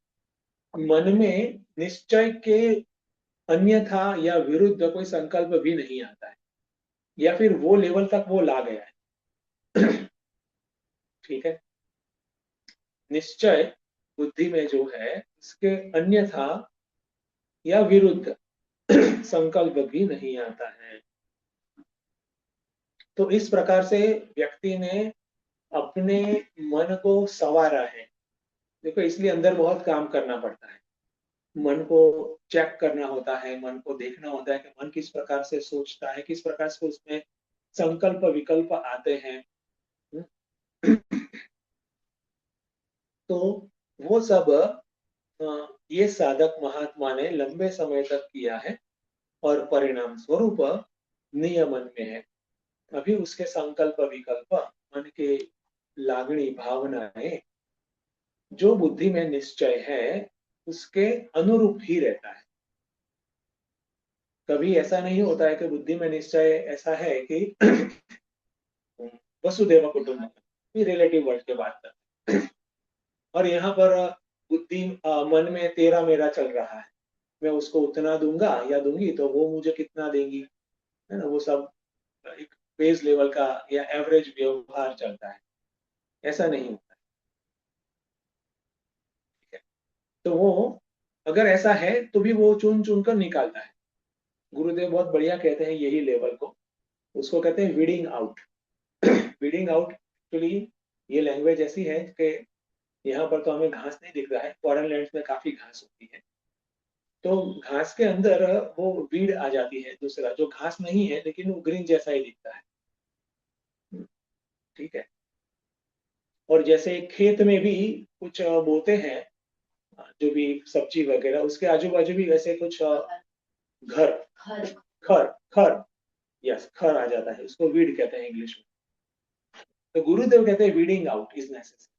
मन में निश्चय के अन्यथा या विरुद्ध कोई संकल्प भी नहीं आता है, या फिर वो लेवल तक वो ला गया है। ठीक है, निश्चय बुद्धि में जो है इसके अन्यथा या विरुद्ध संकल्प भी नहीं आता है। तो इस प्रकार से व्यक्ति ने अपने मन को संवारा है। देखो, इसलिए अंदर बहुत काम करना पड़ता है, मन को चेक करना होता है, मन को देखना होता है कि मन किस प्रकार से सोचता है, किस प्रकार से उसमें संकल्प विकल्प आते हैं। तो वो सब ये साधक महात्मा ने लंबे समय तक किया है, और परिणाम स्वरूप नियमन में है। अभी उसके संकल्प विकल्प, मन के लागणी भावनाएं जो बुद्धि में निश्चय है उसके अनुरूप ही रहता है। कभी ऐसा नहीं होता है कि बुद्धि में निश्चय ऐसा है कि वसुदेव कुटुंबकम, ये रिलेटिव वर्ड के बात करते हैं, और यहाँ पर बुद्धि मन में तेरा मेरा चल रहा है, मैं उसको उतना दूंगा या दूंगी तो वो मुझे कितना देंगी, है ना। वो सब एक बेस लेवल का या एवरेज व्यवहार चलता है, ऐसा नहीं होता है, ठीक है। तो वो अगर ऐसा है तो भी वो चुन चुन कर निकालता है। गुरुदेव बहुत बढ़िया कहते हैं यही लेवल को, उसको कहते हैं weeding out. Weeding out actually ये लैंग्वेज ऐसी है कि यहाँ पर तो हमें घास नहीं दिख रहा है, फॉरेन लैंड्स में काफी घास होती है, तो घास के अंदर वो वीड आ जाती है, दूसरा जो घास नहीं है लेकिन वो ग्रीन जैसा ही दिखता है, ठीक है। और जैसे खेत में भी कुछ बोते हैं, जो भी सब्जी वगैरह, उसके आजू बाजू भी वैसे कुछ घर खर खर यस खर आ जाता है, उसको वीड कहते हैं इंग्लिश में। तो गुरुदेव कहते हैं वीडिंग आउट इज नेसेसरी।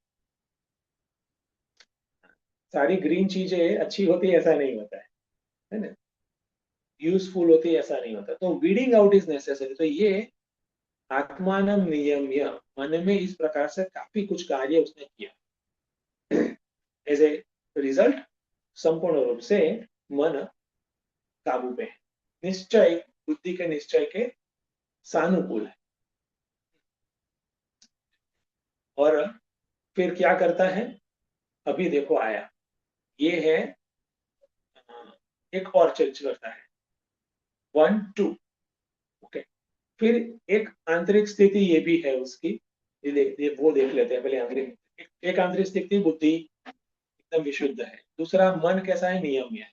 सारी ग्रीन चीजें अच्छी होती है ऐसा नहीं होता है ना, यूजफुल होती है ऐसा नहीं होता, तो वीडिंग आउट इज नेसेसरी। तो ये आत्मानं नियम्य, मन में इस प्रकार से काफी कुछ कार्य उसने किया। एज ए रिजल्ट संपूर्ण रूप से मन काबू पे है, निश्चय बुद्धि के निश्चय के सानुकूल है। और फिर क्या करता है, अभी देखो आया, ये है एक और चीज करता है 1 2, ओके। फिर एक आंतरिक स्थिति ये भी है उसकी, वो देख लेते हैं पहले। आंतरिक एक आंतरिक स्थिति, बुद्धि एकदम विशुद्ध है। दूसरा, मन कैसा है, नियम्य है।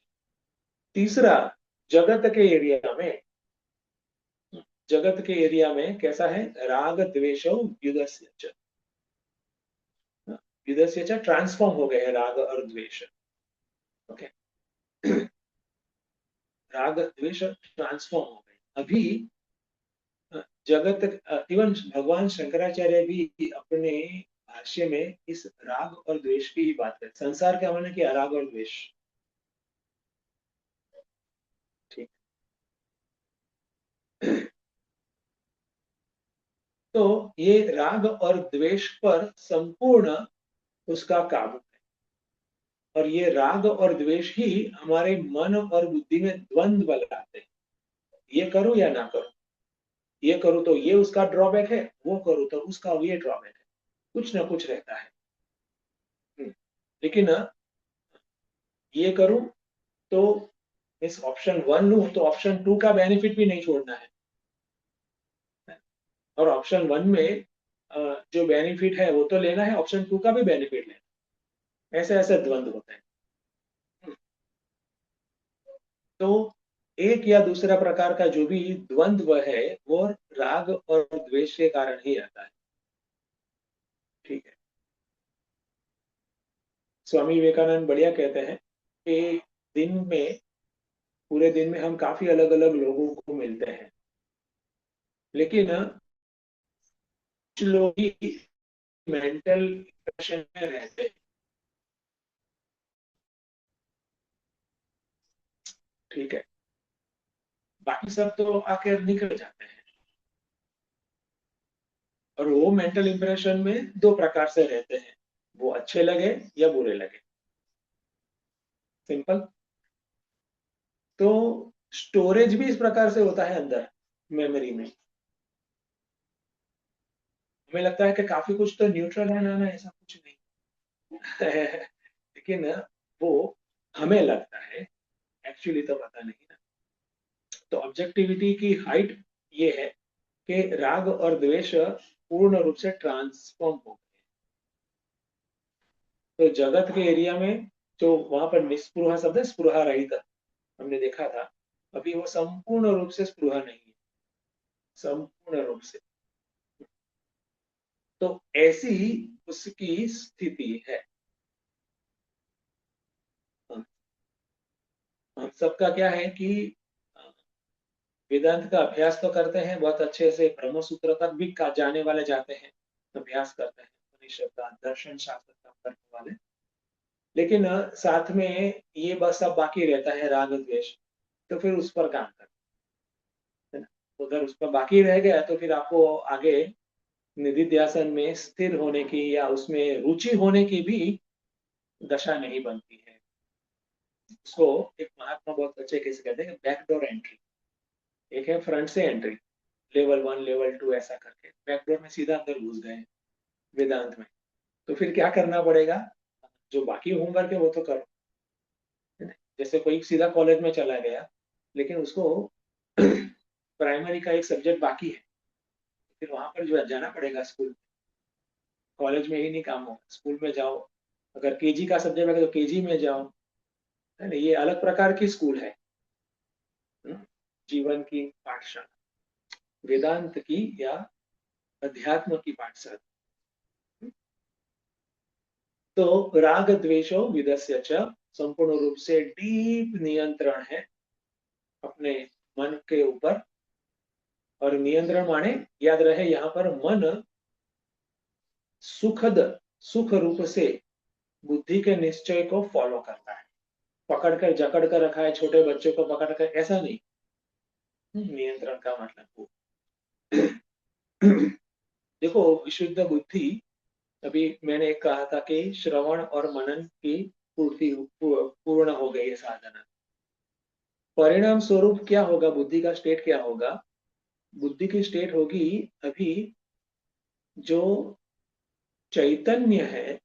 तीसरा, जगत के एरिया में, जगत के एरिया में कैसा है, राग द्वेषो व्युदस्य च, व्युदस्य च ट्रांसफॉर्म हो गए हैं राग और द्वेष, ओके। राग द्वेष ट्रांसफॉर्म हो गए। अभी जगत, इवन भगवान शंकराचार्य भी अपने भाष्य में इस राग और द्वेष की ही बात करते। संसार क्या माने कि राग और द्वेष, ठीक। तो ये राग और द्वेष पर संपूर्ण उसका काबू है, और ये राग और द्वेष ही हमारे मन और बुद्धि में द्वंद्व लाते हैं। ये करूं या ना करूं, ये करूं तो ये उसका ड्रॉबैक है, वो करूं तो उसका ये ड्रॉबैक है, कुछ ना कुछ रहता है। लेकिन ये करूं तो इस ऑप्शन 1 लूं तो ऑप्शन 2 का बेनिफिट भी नहीं छोड़ना है, और ऑप्शन 1 में जो बेनिफिट है वो तो लेना है, ऑप्शन 2 का भी बेनिफिट लेना, ऐसे ऐसे द्वंद्व होते हैं। तो एक या दूसरा प्रकार का जो भी द्वंद्व है वो राग और द्वेष के कारण ही आता है। ठीक है, स्वामी विवेकानंद बढ़िया कहते हैं कि दिन में, पूरे दिन में हम काफी अलग अलग लोगों को मिलते हैं, लेकिन कुछ लोग ही मेंटल इंप्रेशन में रहते हैं। ठीक है, बाकी सब तो आकर निकल जाते हैं, और वो मेंटल इंप्रेशन में दो प्रकार से रहते हैं, वो अच्छे लगे या बुरे लगे। सिंपल। तो स्टोरेज भी इस प्रकार से होता है अंदर मेमोरी में। हमें लगता है कि काफी कुछ तो न्यूट्रल है ना, ऐसा कुछ नहीं लेकिन वो हमें लगता है, एक्चुअली तो पता नहीं ना। तो ऑब्जेक्टिविटी की हाइट ये है कि राग और द्वेष पूर्ण रूप से ट्रांसफॉर्म हो गए। तो जगत के एरिया में जो वहां पर निस्पृहा शब्द है, स्पृहा रहित, हमने देखा था, अभी वो संपूर्ण रूप से स्पृहा नहीं है, संपूर्ण रूप से। तो ऐसी उसकी स्थिति है। हम सबका क्या है कि वेदांत का अभ्यास तो करते हैं बहुत अच्छे से, ब्रह्म सूत्र तक भी जाने वाले जाते हैं, अभ्यास करते हैं, उपनिषद का, दर्शन शास्त्र का करने वाले, लेकिन साथ में ये बस सब बाकी रहता है, राग द्वेष। तो फिर उस पर काम करते हैं ना। उधर उस पर बाकी रह गया तो फिर आपको आगे निधिध्यासन में स्थिर होने की या उसमें रुचि होने की भी दशा नहीं बनती है। उसको एक महात्मा बहुत अच्छे कैसे कहते हैं, बैकडोर एंट्री। एक है फ्रंट से एंट्री, लेवल 1 लेवल 2 ऐसा करके बैकडोर में सीधा अंदर घुस गए वेदांत में। तो फिर क्या करना पड़ेगा, जो बाकी होमवर्क है वो तो करो, है ना। जैसे कोई सीधा कॉलेज में चला गया, लेकिन उसको प्राइमरी का एक सब्जेक्ट बाकी है, फिर वहां पर जो जाना पड़ेगा स्कूल। कॉलेज में ही नहीं काम होगा, स्कूल में जाओ। अगर केजी का सब्जेक्ट है तो केजी में जाओ, है ना। ये अलग प्रकार की स्कूल है, जीवन की पाठशाला, वेदांत की या अध्यात्म की पाठशाला। तो राग द्वेषो विदस्य च, संपूर्ण रूप से डीप नियंत्रण है अपने मन के ऊपर। और नियंत्रण माने, याद रहे यहाँ पर मन सुखद, सुख रूप से बुद्धि के निश्चय को फॉलो करता है। पकड़ कर जकड़ कर रखा है छोटे बच्चों को पकड़ कर, ऐसा नहीं। नियंत्रण का मतलब वो देखो, विशुद्ध बुद्धि, अभी मैंने एक कहा था कि श्रवण और मनन की पूर्ण हो गई है साधना। परिणाम स्वरूप क्या होगा, बुद्धि का स्टेट क्या होगा? बुद्धि की स्टेट होगी अभी जो चैतन्य है,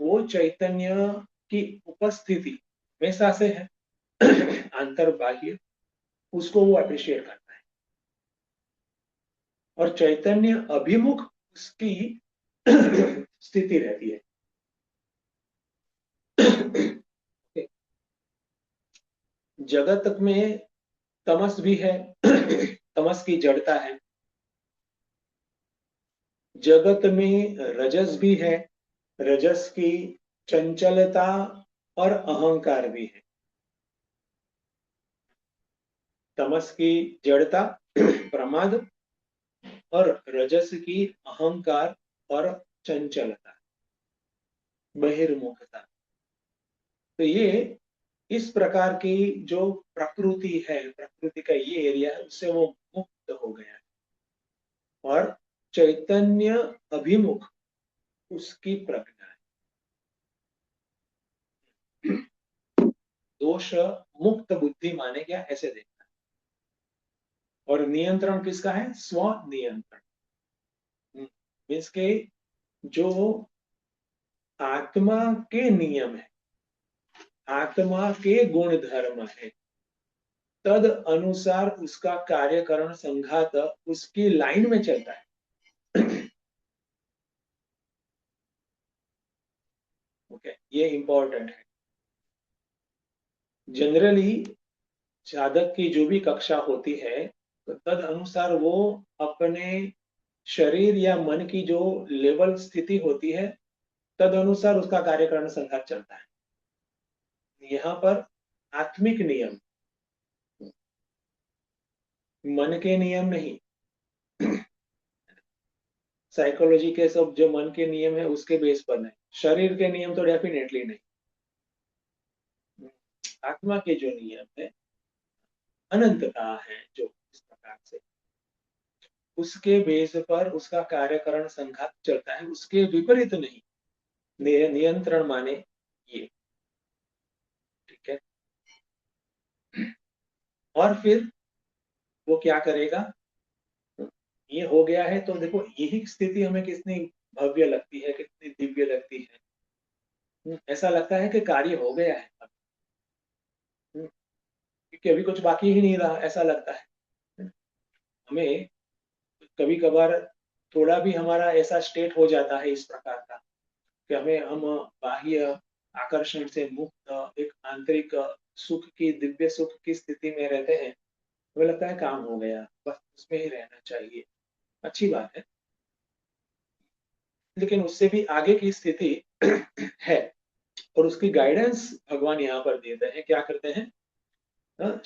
वो चैतन्य की उपस्थिति हमेशा से है अंतर बाह्य, उसको वो अप्रिशिएट करता है। और चैतन्य अभिमुख उसकी स्थिति रहती है। जगत में तमस भी है, तमस की जड़ता है। जगत में रजस भी है, रजस की चंचलता और अहंकार भी है। तमस की जड़ता प्रमाद, और रजस की अहंकार और चंचलता, बहिर्मुखता। तो ये इस प्रकार की जो प्रकृति है, प्रकृति का ये एरिया है, उससे वो मुक्त हो गया है। और चैतन्य अभिमुख उसकी प्रज्ञा है। दोष मुक्त बुद्धि माने क्या, ऐसे देखना है। और नियंत्रण किसका है? स्व नियंत्रण। मीन्स के जो आत्मा के नियम है, आत्मा के गुण धर्म है, तद अनुसार उसका कार्यकरण संघात उसकी लाइन में चलता है। ओके, ये इंपॉर्टेंट है। जनरली साधक की जो भी कक्षा होती है तो तद अनुसार वो अपने शरीर या मन की जो लेवल स्थिति होती है तद अनुसार उसका कार्यकरण संघात चलता है। यहाँ पर आत्मिक नियम, मन के नियम नहीं, साइकोलॉजी के सब जो मन के नियम है उसके बेस पर नहीं, शरीर के नियम तो डेफिनेटली नहीं, आत्मा के जो नियम है, अनंतता है जो इस प्रकार से, उसके बेस पर उसका कार्यकरण संघात चलता है, उसके विपरीत नहीं। नियंत्रण माने ये, ठीक है। और फिर वो क्या करेगा, ये हो गया है तो देखो यही स्थिति हमें कितनी भव्य लगती है, कितनी दिव्य लगती है। ऐसा लगता है कि कार्य हो गया है क्योंकि अभी कुछ बाकी ही नहीं रहा, ऐसा लगता है। हमें कभी कभार थोड़ा भी हमारा ऐसा स्टेट हो जाता है इस प्रकार का कि हम बाह्य आकर्षण से मुक्त एक आंतरिक सुख की, दिव्य सुख की स्थिति में रहते हैं, हमें लगता है काम हो गया, बस उसमें ही रहना चाहिए। अच्छी बात है, लेकिन उससे भी आगे की स्थिति है और उसकी गाइडेंस भगवान यहाँ पर देते हैं। क्या करते हैं,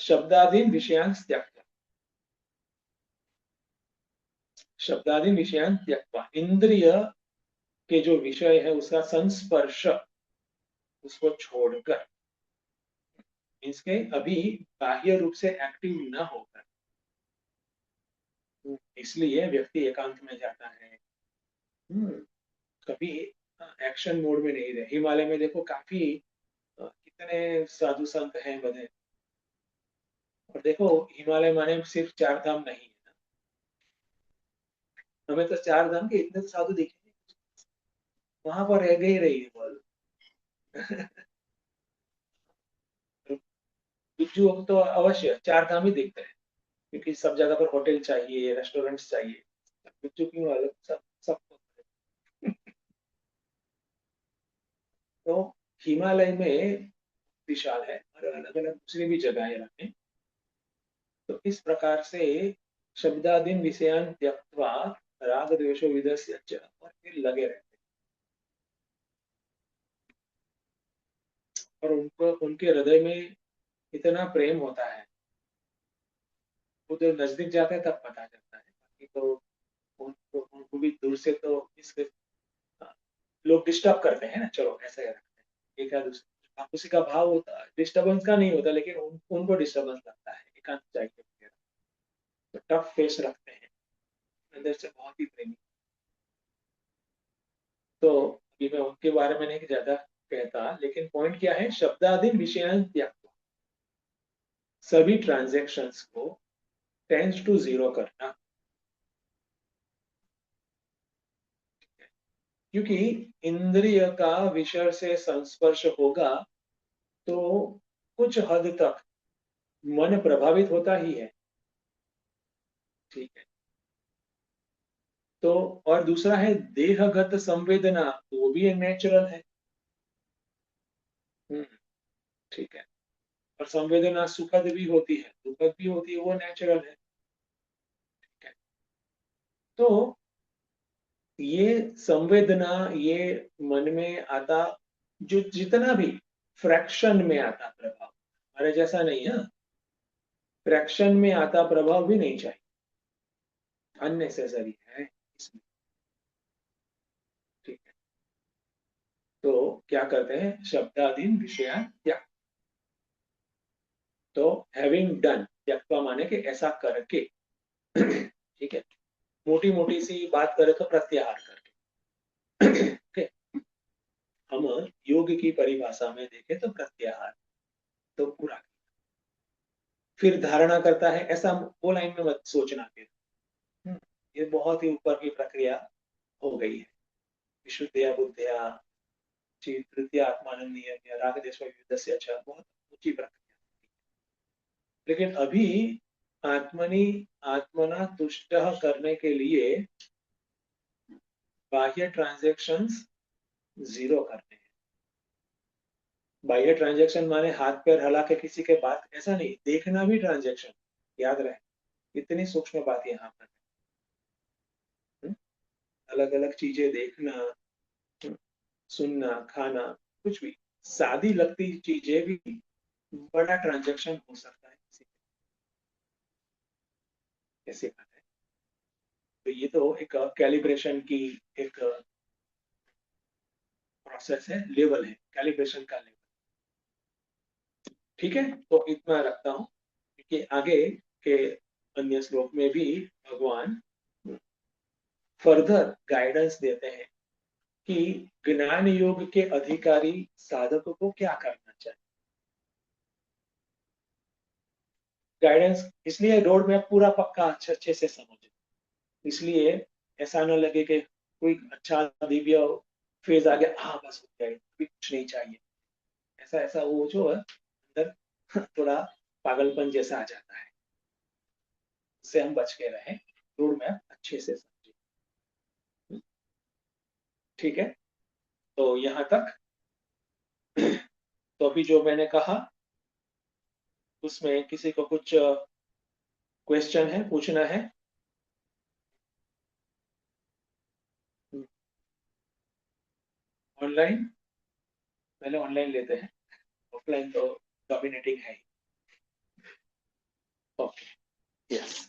शब्दादीन विषयान त्यक्त्वा, शब्दादीन विषयान त्यक्त्वा, इंद्रिय के जो विषय है उसका संस्पर्श उसको छोड़कर, इसके अभी बाह्य रूप से एक्टिव न होकर, इसलिए व्यक्ति एकांत में जाता है। कभी एक्शन मोड में नहीं रहे। हिमालय में देखो काफी कितने साधु संत हैं बने, और देखो हिमालय माने सिर्फ चार धाम नहीं है ना, हमें तो चार धाम के इतने तो साधु दिखे नहीं, वहां पर रह गई रही बोल। बिज्जू तो अवश्य चार धाम ही देखते हैं क्योंकि सब जगह पर होटल चाहिए, रेस्टोरेंट्स चाहिए, बिज्जू क्यों वाले सब सब। तो हिमालय में विशाल है और अलग अलग दूसरी भी जगहें रखें। तो इस प्रकार से शब्दादीन विषयान त्यक्त्वा राग द्वेषो विदस्य च, और फिर लगे रहते और उनको उनके हृदय में इतना प्रेम होता है, वो जब नजदीक जाते हैं तब पता चलता है, बाकी तो उनको भी दूर से तो इसके लोग डिस्टर्ब करते हैं ना, चलो ऐसे रखते हैं एक दूसरे, उसी का भाव होता, डिस्टर्बेंस का नहीं होता, लेकिन उनको डिस्टर्बेंस लगता है, एकांत चाहिए वगैरह, तो टफ फेस रखते हैं अंदर से, बहुत ही प्रेमी। तो अभी मैं उनके बारे में नहीं ज्यादा कहता, लेकिन पॉइंट क्या है, शब्दादीन विषयान त्याग, सभी ट्रांजैक्शंस को टेंस टू जीरो करना, क्योंकि इंद्रिय का विषय से संस्पर्श होगा तो कुछ हद तक मन प्रभावित होता ही है, ठीक है। तो और दूसरा है देहगत संवेदना, वो भी नेचुरल है, ठीक है। और संवेदना सुखद भी होती है, दुखद भी होती है, वो नेचुरल है, ठीक है। तो ये संवेदना, ये मन में आता जो जितना भी फ्रैक्शन में आता प्रभाव, हमारे जैसा नहीं है, फ्रैक्शन में आता प्रभाव भी नहीं चाहिए, अननेसेसरी है इसमें, ठीक है। तो क्या करते हैं, शब्दादीन विषयान त्याग, तो हैविंग डन, त्यक्त्वा माने कि ऐसा करके, ठीक है। मोटी मोटी सी बात करें तो प्रत्याहार करके, ठीक है। हम योग की परिभाषा में देखें तो प्रत्याहार, तो पूरा, फिर धारणा करता है, ऐसा वो लाइन में मत सोचना फिर, ये बहुत ही ऊपर की प्रक्रिया हो गई है, विशुद्धया बुद्धया तृतीय आत्मानंद नियम या राग देश युद्धस्य, अच्छा बहुत ऊंची प्रक्रिया। लेकिन अभी आत्मनि आत्मना तुष्ट करने के लिए बाह्य ट्रांजैक्शंस जीरो करने हैं, बाह्य ट्रांजैक्शन माने हाथ पैर हिला के किसी के बात, ऐसा नहीं, देखना भी ट्रांजैक्शन, याद रहे, इतनी सूक्ष्म बात यहाँ पर। अलग अलग चीजें देखना, सुनना, खाना, कुछ भी सादी लगती चीजें भी बड़ा ट्रांजैक्शन हो सकता है किसी के, ऐसी बात है। तो ये तो एक कैलिब्रेशन की एक प्रोसेस है, लेवल है, कैलिब्रेशन का लेवल। ठीक है, तो इतना रखता हूं, क्योंकि आगे के अन्य श्लोक में भी भगवान फर्दर गाइडेंस देते हैं कि ज्ञान योग के अधिकारी साधक को क्या करना चाहिए। गाइडेंस इसलिए रोड मैप पूरा पक्का अच्छे से समझे, इसलिए ऐसा न लगे कि कोई अच्छा दिव्य फेज आ गया, हाँ बस हो गया, कुछ नहीं चाहिए, ऐसा ऐसा वो जो है अंदर थोड़ा पागलपन जैसा आ जाता है, उससे हम बच के रहें, रोड मैप अच्छे से समझे। ठीक है, तो यहाँ तक। तो अभी जो मैंने कहा उसमें किसी को कुछ क्वेश्चन है, पूछना है? ऑनलाइन, पहले ऑनलाइन लेते हैं, ऑफलाइन तो डोमिनेटिंग है। Okay, yes.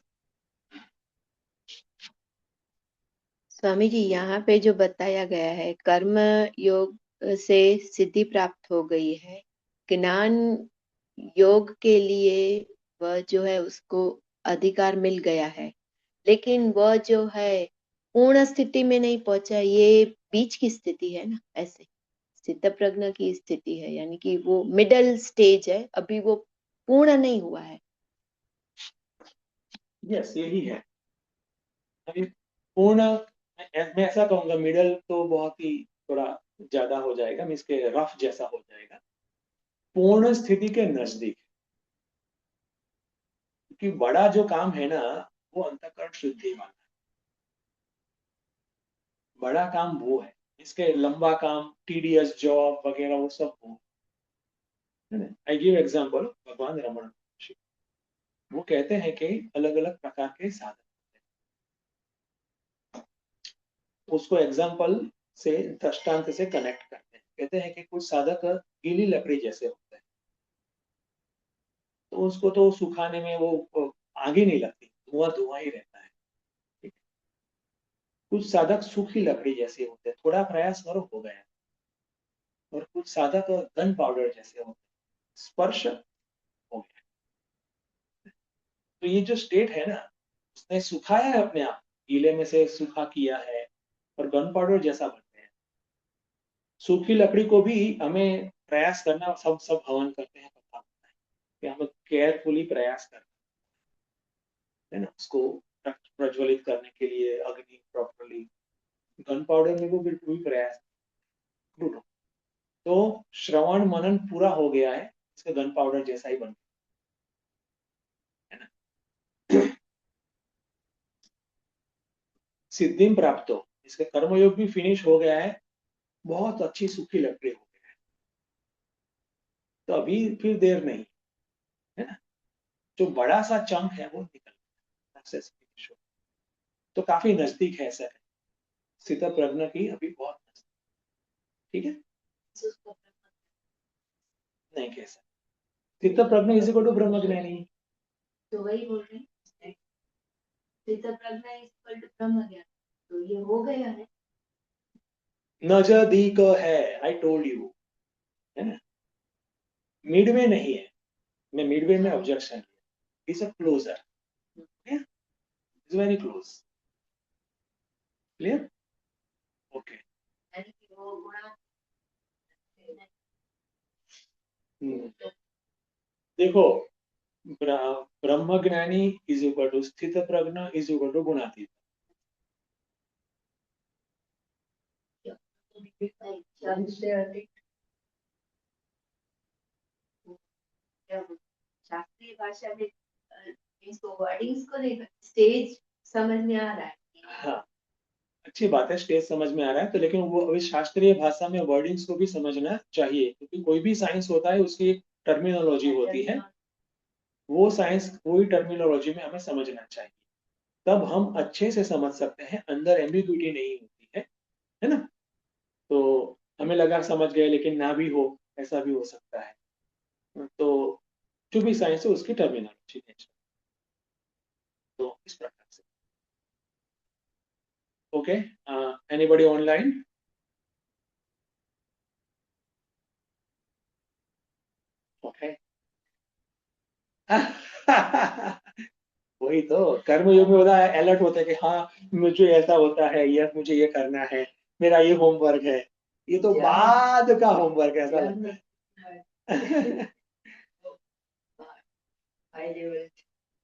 स्वामी जी, यहाँ पे जो बताया गया है कर्म योग से सिद्धि प्राप्त हो गई है, ज्ञान योग के लिए वह जो है उसको अधिकार मिल गया है, लेकिन वह जो है पूर्ण स्थिति में नहीं पहुंचा, ये बीच की स्थिति है ना, ऐसे सिद्ध प्रज्ञ की स्थिति है, यानी कि वो मिडल स्टेज है, अभी वो पूर्ण नहीं हुआ है। यस, यही है। अभी पूर्ण, मैं ऐसा कहूंगा, मिडल तो बहुत ही थोड़ा ज्यादा हो जाएगा, मीन्स के रफ जैसा हो जाएगा, पूर्ण स्थिति के नजदीक। क्योंकि बड़ा जो काम है ना, वो अंतःकरण शुद्धि वाला, बड़ा काम वो है, इसके लंबा काम, टीडीएस जॉब वगैरह वो सब वो है। आई गिव एग्जांपल, भगवान रमन महर्षि, वो कहते हैं कि अलग अलग प्रकार के साधन, उसको एग्जाम्पल से, दृष्टांत से कनेक्ट करते हैं। कहते हैं कि कुछ साधक गीली लकड़ी जैसे होते हैं, तो उसको तो सुखाने में वो आग ही नहीं लगती, धुआं धुआं ही रहता है। ठीक है? कुछ साधक सूखी लकड़ी जैसे होते हैं, थोड़ा प्रयास करो हो गया। और कुछ साधक गन पाउडर जैसे होते हैं, स्पर्श हो गया। तो ये जो स्टेट है ना, उसने सुखाया है अपने आप, गीले में से सूखा किया है और गन पाउडर जैसा बनते हैं। सूखी लकड़ी को भी हमें प्रयास करना, सब सब हवन करते हैं, पता होता है कि हमें केयरफुली प्रयास करना है ना, उसको प्रज्वलित करने के लिए अग्नि प्रॉपरली। गन पाउडर में वो बिल्कुल भी प्रयास नहीं। तो श्रवण मनन पूरा हो गया है, इसका गन पाउडर जैसा ही बन गया है ना। सिद्धि प्राप्त हो, इसका कर्मयोग भी फिनिश हो गया है, बहुत अच्छी सूखी लकड़ी हो गया है। तो अभी फिर देर नहीं है ना, जो बड़ा सा चंक है वो निकल सक्सेस फिनिश हो, तो काफी नजदीक है सर, स्थित प्रज्ञ की अभी बहुत नजदीक। ठीक है, नहीं कह सकते स्थित प्रज्ञ इसी को तो ब्रह्म ज्ञानी, तो वही बोल रहे हैं, स्थित प्रज्ञ इक्वल टू ब्रह्म ज्ञान, तो ये हो गया है। नजदीक है, आई टोल्ड यू, है ना, मिड में नहीं है। मैं मिड वे में objection, is a closure, is very close, clear, okay. यानी कि वो गुणा देखो, ब्रह्म ज्ञानी इज इक्वल टू स्थित प्रज्ञ इज इक्वल टू गुणातीत। शास्त्रीय भाषा में इसको वर्डिंग्स को देखकर स्टेज समझ में आ रहा है। हाँ, अच्छी बात है, स्टेज समझ में आ रहा है, तो लेकिन वो अभी शास्त्रीय भाषा में वर्डिंग्स को भी समझना चाहिए, क्योंकि कोई भी साइंस होता है उसकी टर्मिनोलॉजी होती है, वो साइंस वही टर्मिनोलॉजी में हमें समझना चाहिए, तब हम अच्छे से समझ सकते हैं, अंदर एम्बिग्यूटी नहीं होती है ना। तो हमें लगा समझ गए, लेकिन ना भी हो, ऐसा भी हो सकता है। तो जो भी साइंस है उसकी टर्मिनोलॉजी है, तो इस प्रकार से। Okay, anybody online? ओके। वही तो कर्मयोग में होता है, अलर्ट होता है कि हाँ मुझे ऐसा होता है, यस मुझे ये करना है, मेरा ये होमवर्क है, ये तो बाद का होमवर्क है, ऐसा लगता है।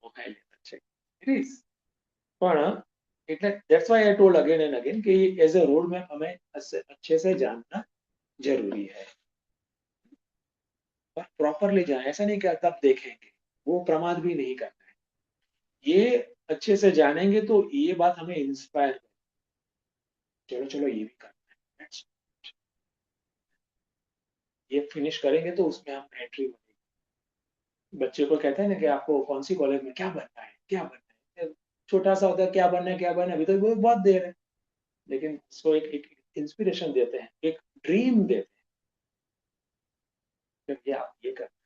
Okay, अच्छा, it is. પણ એટલે that's why I told again and again कि एज ए रोड मैप हमें अच्छे से जानना जरूरी है, और प्रॉपरली जाए, ऐसा नहीं कि तब देखेंगे, वो प्रमाद भी नहीं करना है। ये अच्छे से जानेंगे तो ये बात हमें इंस्पायर, चलो चलो ये भी करना है, ये फिनिश करेंगे तो उसमें हम एंट्री बनेगी। बच्चे को कहते हैं ना कि आपको कौन सी कॉलेज में क्या बनना है, क्या बनना है, छोटा सा होता है क्या बनना है क्या बनना है, अभी तो बहुत देर है, लेकिन उसको एक इंस्पिरेशन देते हैं, एक ड्रीम देते हैं कि आप ये करना,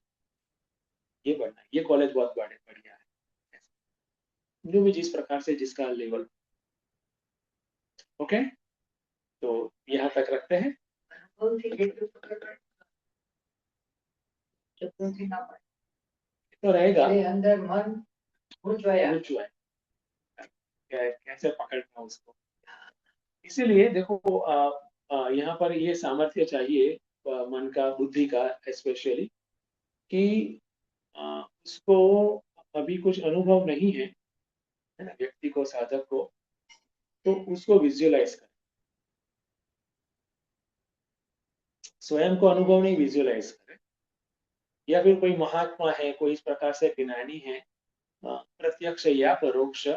ये बनना है, ये कॉलेज बहुत बढ़िया है, जो भी जिस प्रकार से जिसका लेवल। ओके, तो यहाँ तक रखते हैं। तो रहेगा अंदर मन ऊंचाया कैसे पकड़ना उसको, इसीलिए देखो यहाँ पर ये सामर्थ्य चाहिए मन का, बुद्धि का स्पेशली, कि उसको अभी कुछ अनुभव नहीं है ना, व्यक्ति को, साधक को, तो उसको विजुअलाइज कर, स्वयं को अनुभव नहीं, विजुअलाइज करे। या फिर कोई महात्मा है, कोई इस प्रकार से ज्ञानी है, प्रत्यक्ष या परोक्ष,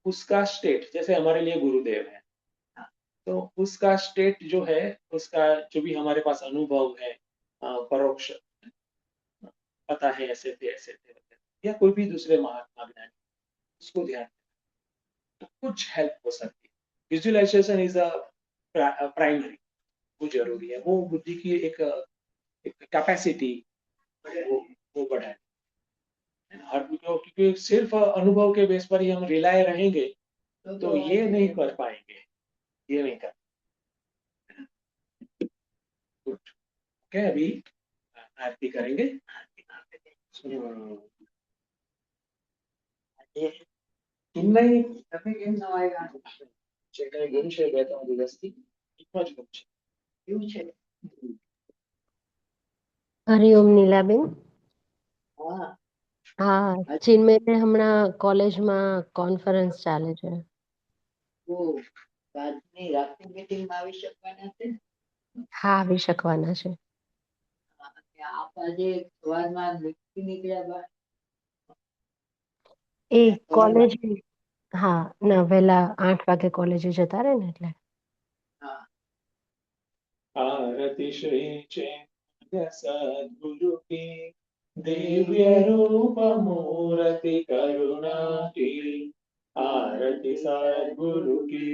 उसका स्टेट, जैसे हमारे लिए गुरुदेव है, तो उसका स्टेट जो है, उसका जो भी हमारे पास अनुभव है, परोक्ष पता है ऐसे थे ऐसे थे, या कोई भी दूसरे महात्मा ज्ञानी, उसको ध्यान, तो कुछ हेल्प हो सकती है। विजुअलाइजेशन इज अ प्राइमरी, वो जरूरी है, वो बुद्धि की एक कैपेसिटी वो वो बढ़ाए। हर क्योंकि सिर्फ अनुभव के बेस पर ही हम रिलाय रहेंगे तो ये नहीं कर पाएंगे, ये नहीं कर। ओके, अभी आरती करेंगे। ચેન્નઈ તમે કેમ ન આવ્યા? ચેન્નઈ ગયું છે 2-3 દિવસથી, એકમાં જ ગયું છે. એવું છે. હરિઓમ નીલાબેન. હા, હા, ચિન્મયને હમણાં કોલેજમાં કોન્ફરન્સ ચાલે છે. તો આજની રાતની મીટિંગમાં આવી શકવાના છે. હા, આવી શકવાના છે. આપ આજે સવારમાં નીકળી નીકળ્યા બહાર. એ કોલેજ હા ના વહેલા 8 વાગે કોલેજે જતા રહે ને એટલે. હા, आरती श्री चैतन्य सद्गुरु की, दिव्य रूप मूर्ति करुणा की, आरती सद्गुरु की।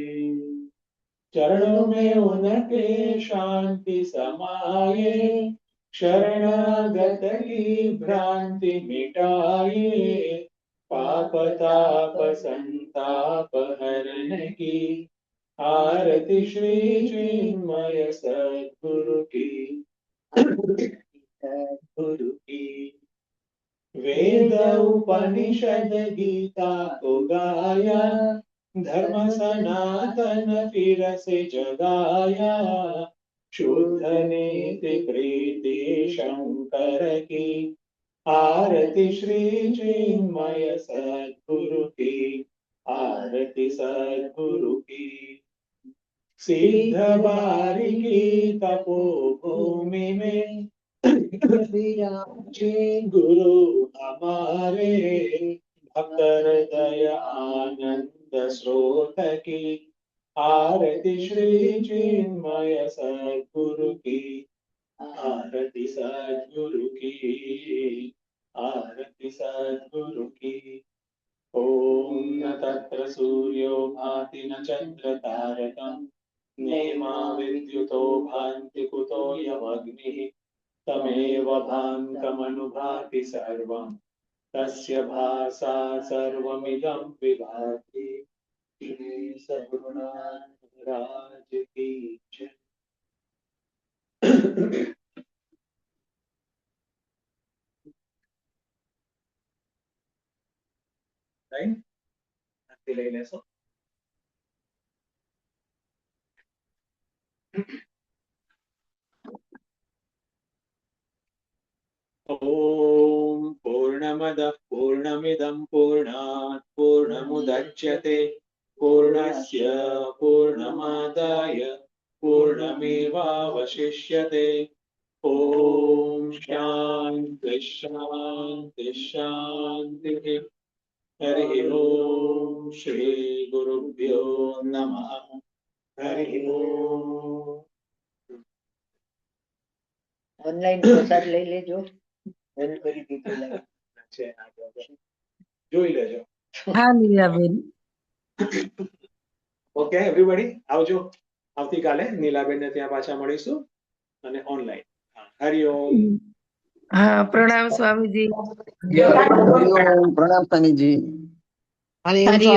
चरणों में उनके शांति समाये, शरणागत की भ्रांति मिटाए, पाप ताप संताप हरण की, आरती श्री चिन्मय सद्गुरु की, सद्गुरु की। वेद उपनिषद गीता को गाया, धर्म सनातन फिर से जगाया, शुद्ध नीति प्रीति शंकर की, आरती श्री चिन्मय सद्गुरु की, आरती सद्गुरु की। सिद्ध बारिकी तपोभूमि में गुरु हमारे, भक्त हृदय आनंद स्रोत की, आरती श्री चिन्मय सद्गुरु की, आरती सद्गुरु की, आरती सद्गुरु की। ओम न तत्र सूर्यो भाति न चंद्र तारकम्, नेमा विद्युतो भान्ति कुतो यमग्निः, तमेव भान्तमनुभाति सर्वम्, तस्य भासा सर्वमिदं विभाति। श्री सद्गुरुनाथ महाराज की जय। राइट, आरती लई लेशो। ओम पूर्णमदः पूर्णमिदं पूर्णात् पूर्णमुदच्यते, पूर्णस्य पूर्णमादाय पूर्णमेवावशिष्यते। ओम शांति शांति शांति। हरि ओम श्री गुरुभ्यो नमः। हरि ओम। ઓનલાઈન પ્રસાદ લઈ લેજો બંધ કરી દીધું લાગે. છે જોઈ લેજો. હા લીલાબેન. ઓકે એવરીબડી, આવજો. આવતીકાલે નીલાબેન ને ત્યાં પાછા મળીશું અને ઓનલાઈન. હરિ ઓમ. હા પ્રણામ સ્વામીજી. હરિ ઓમ. પ્રણામ સ્વામીજી. હરિ ઓમ.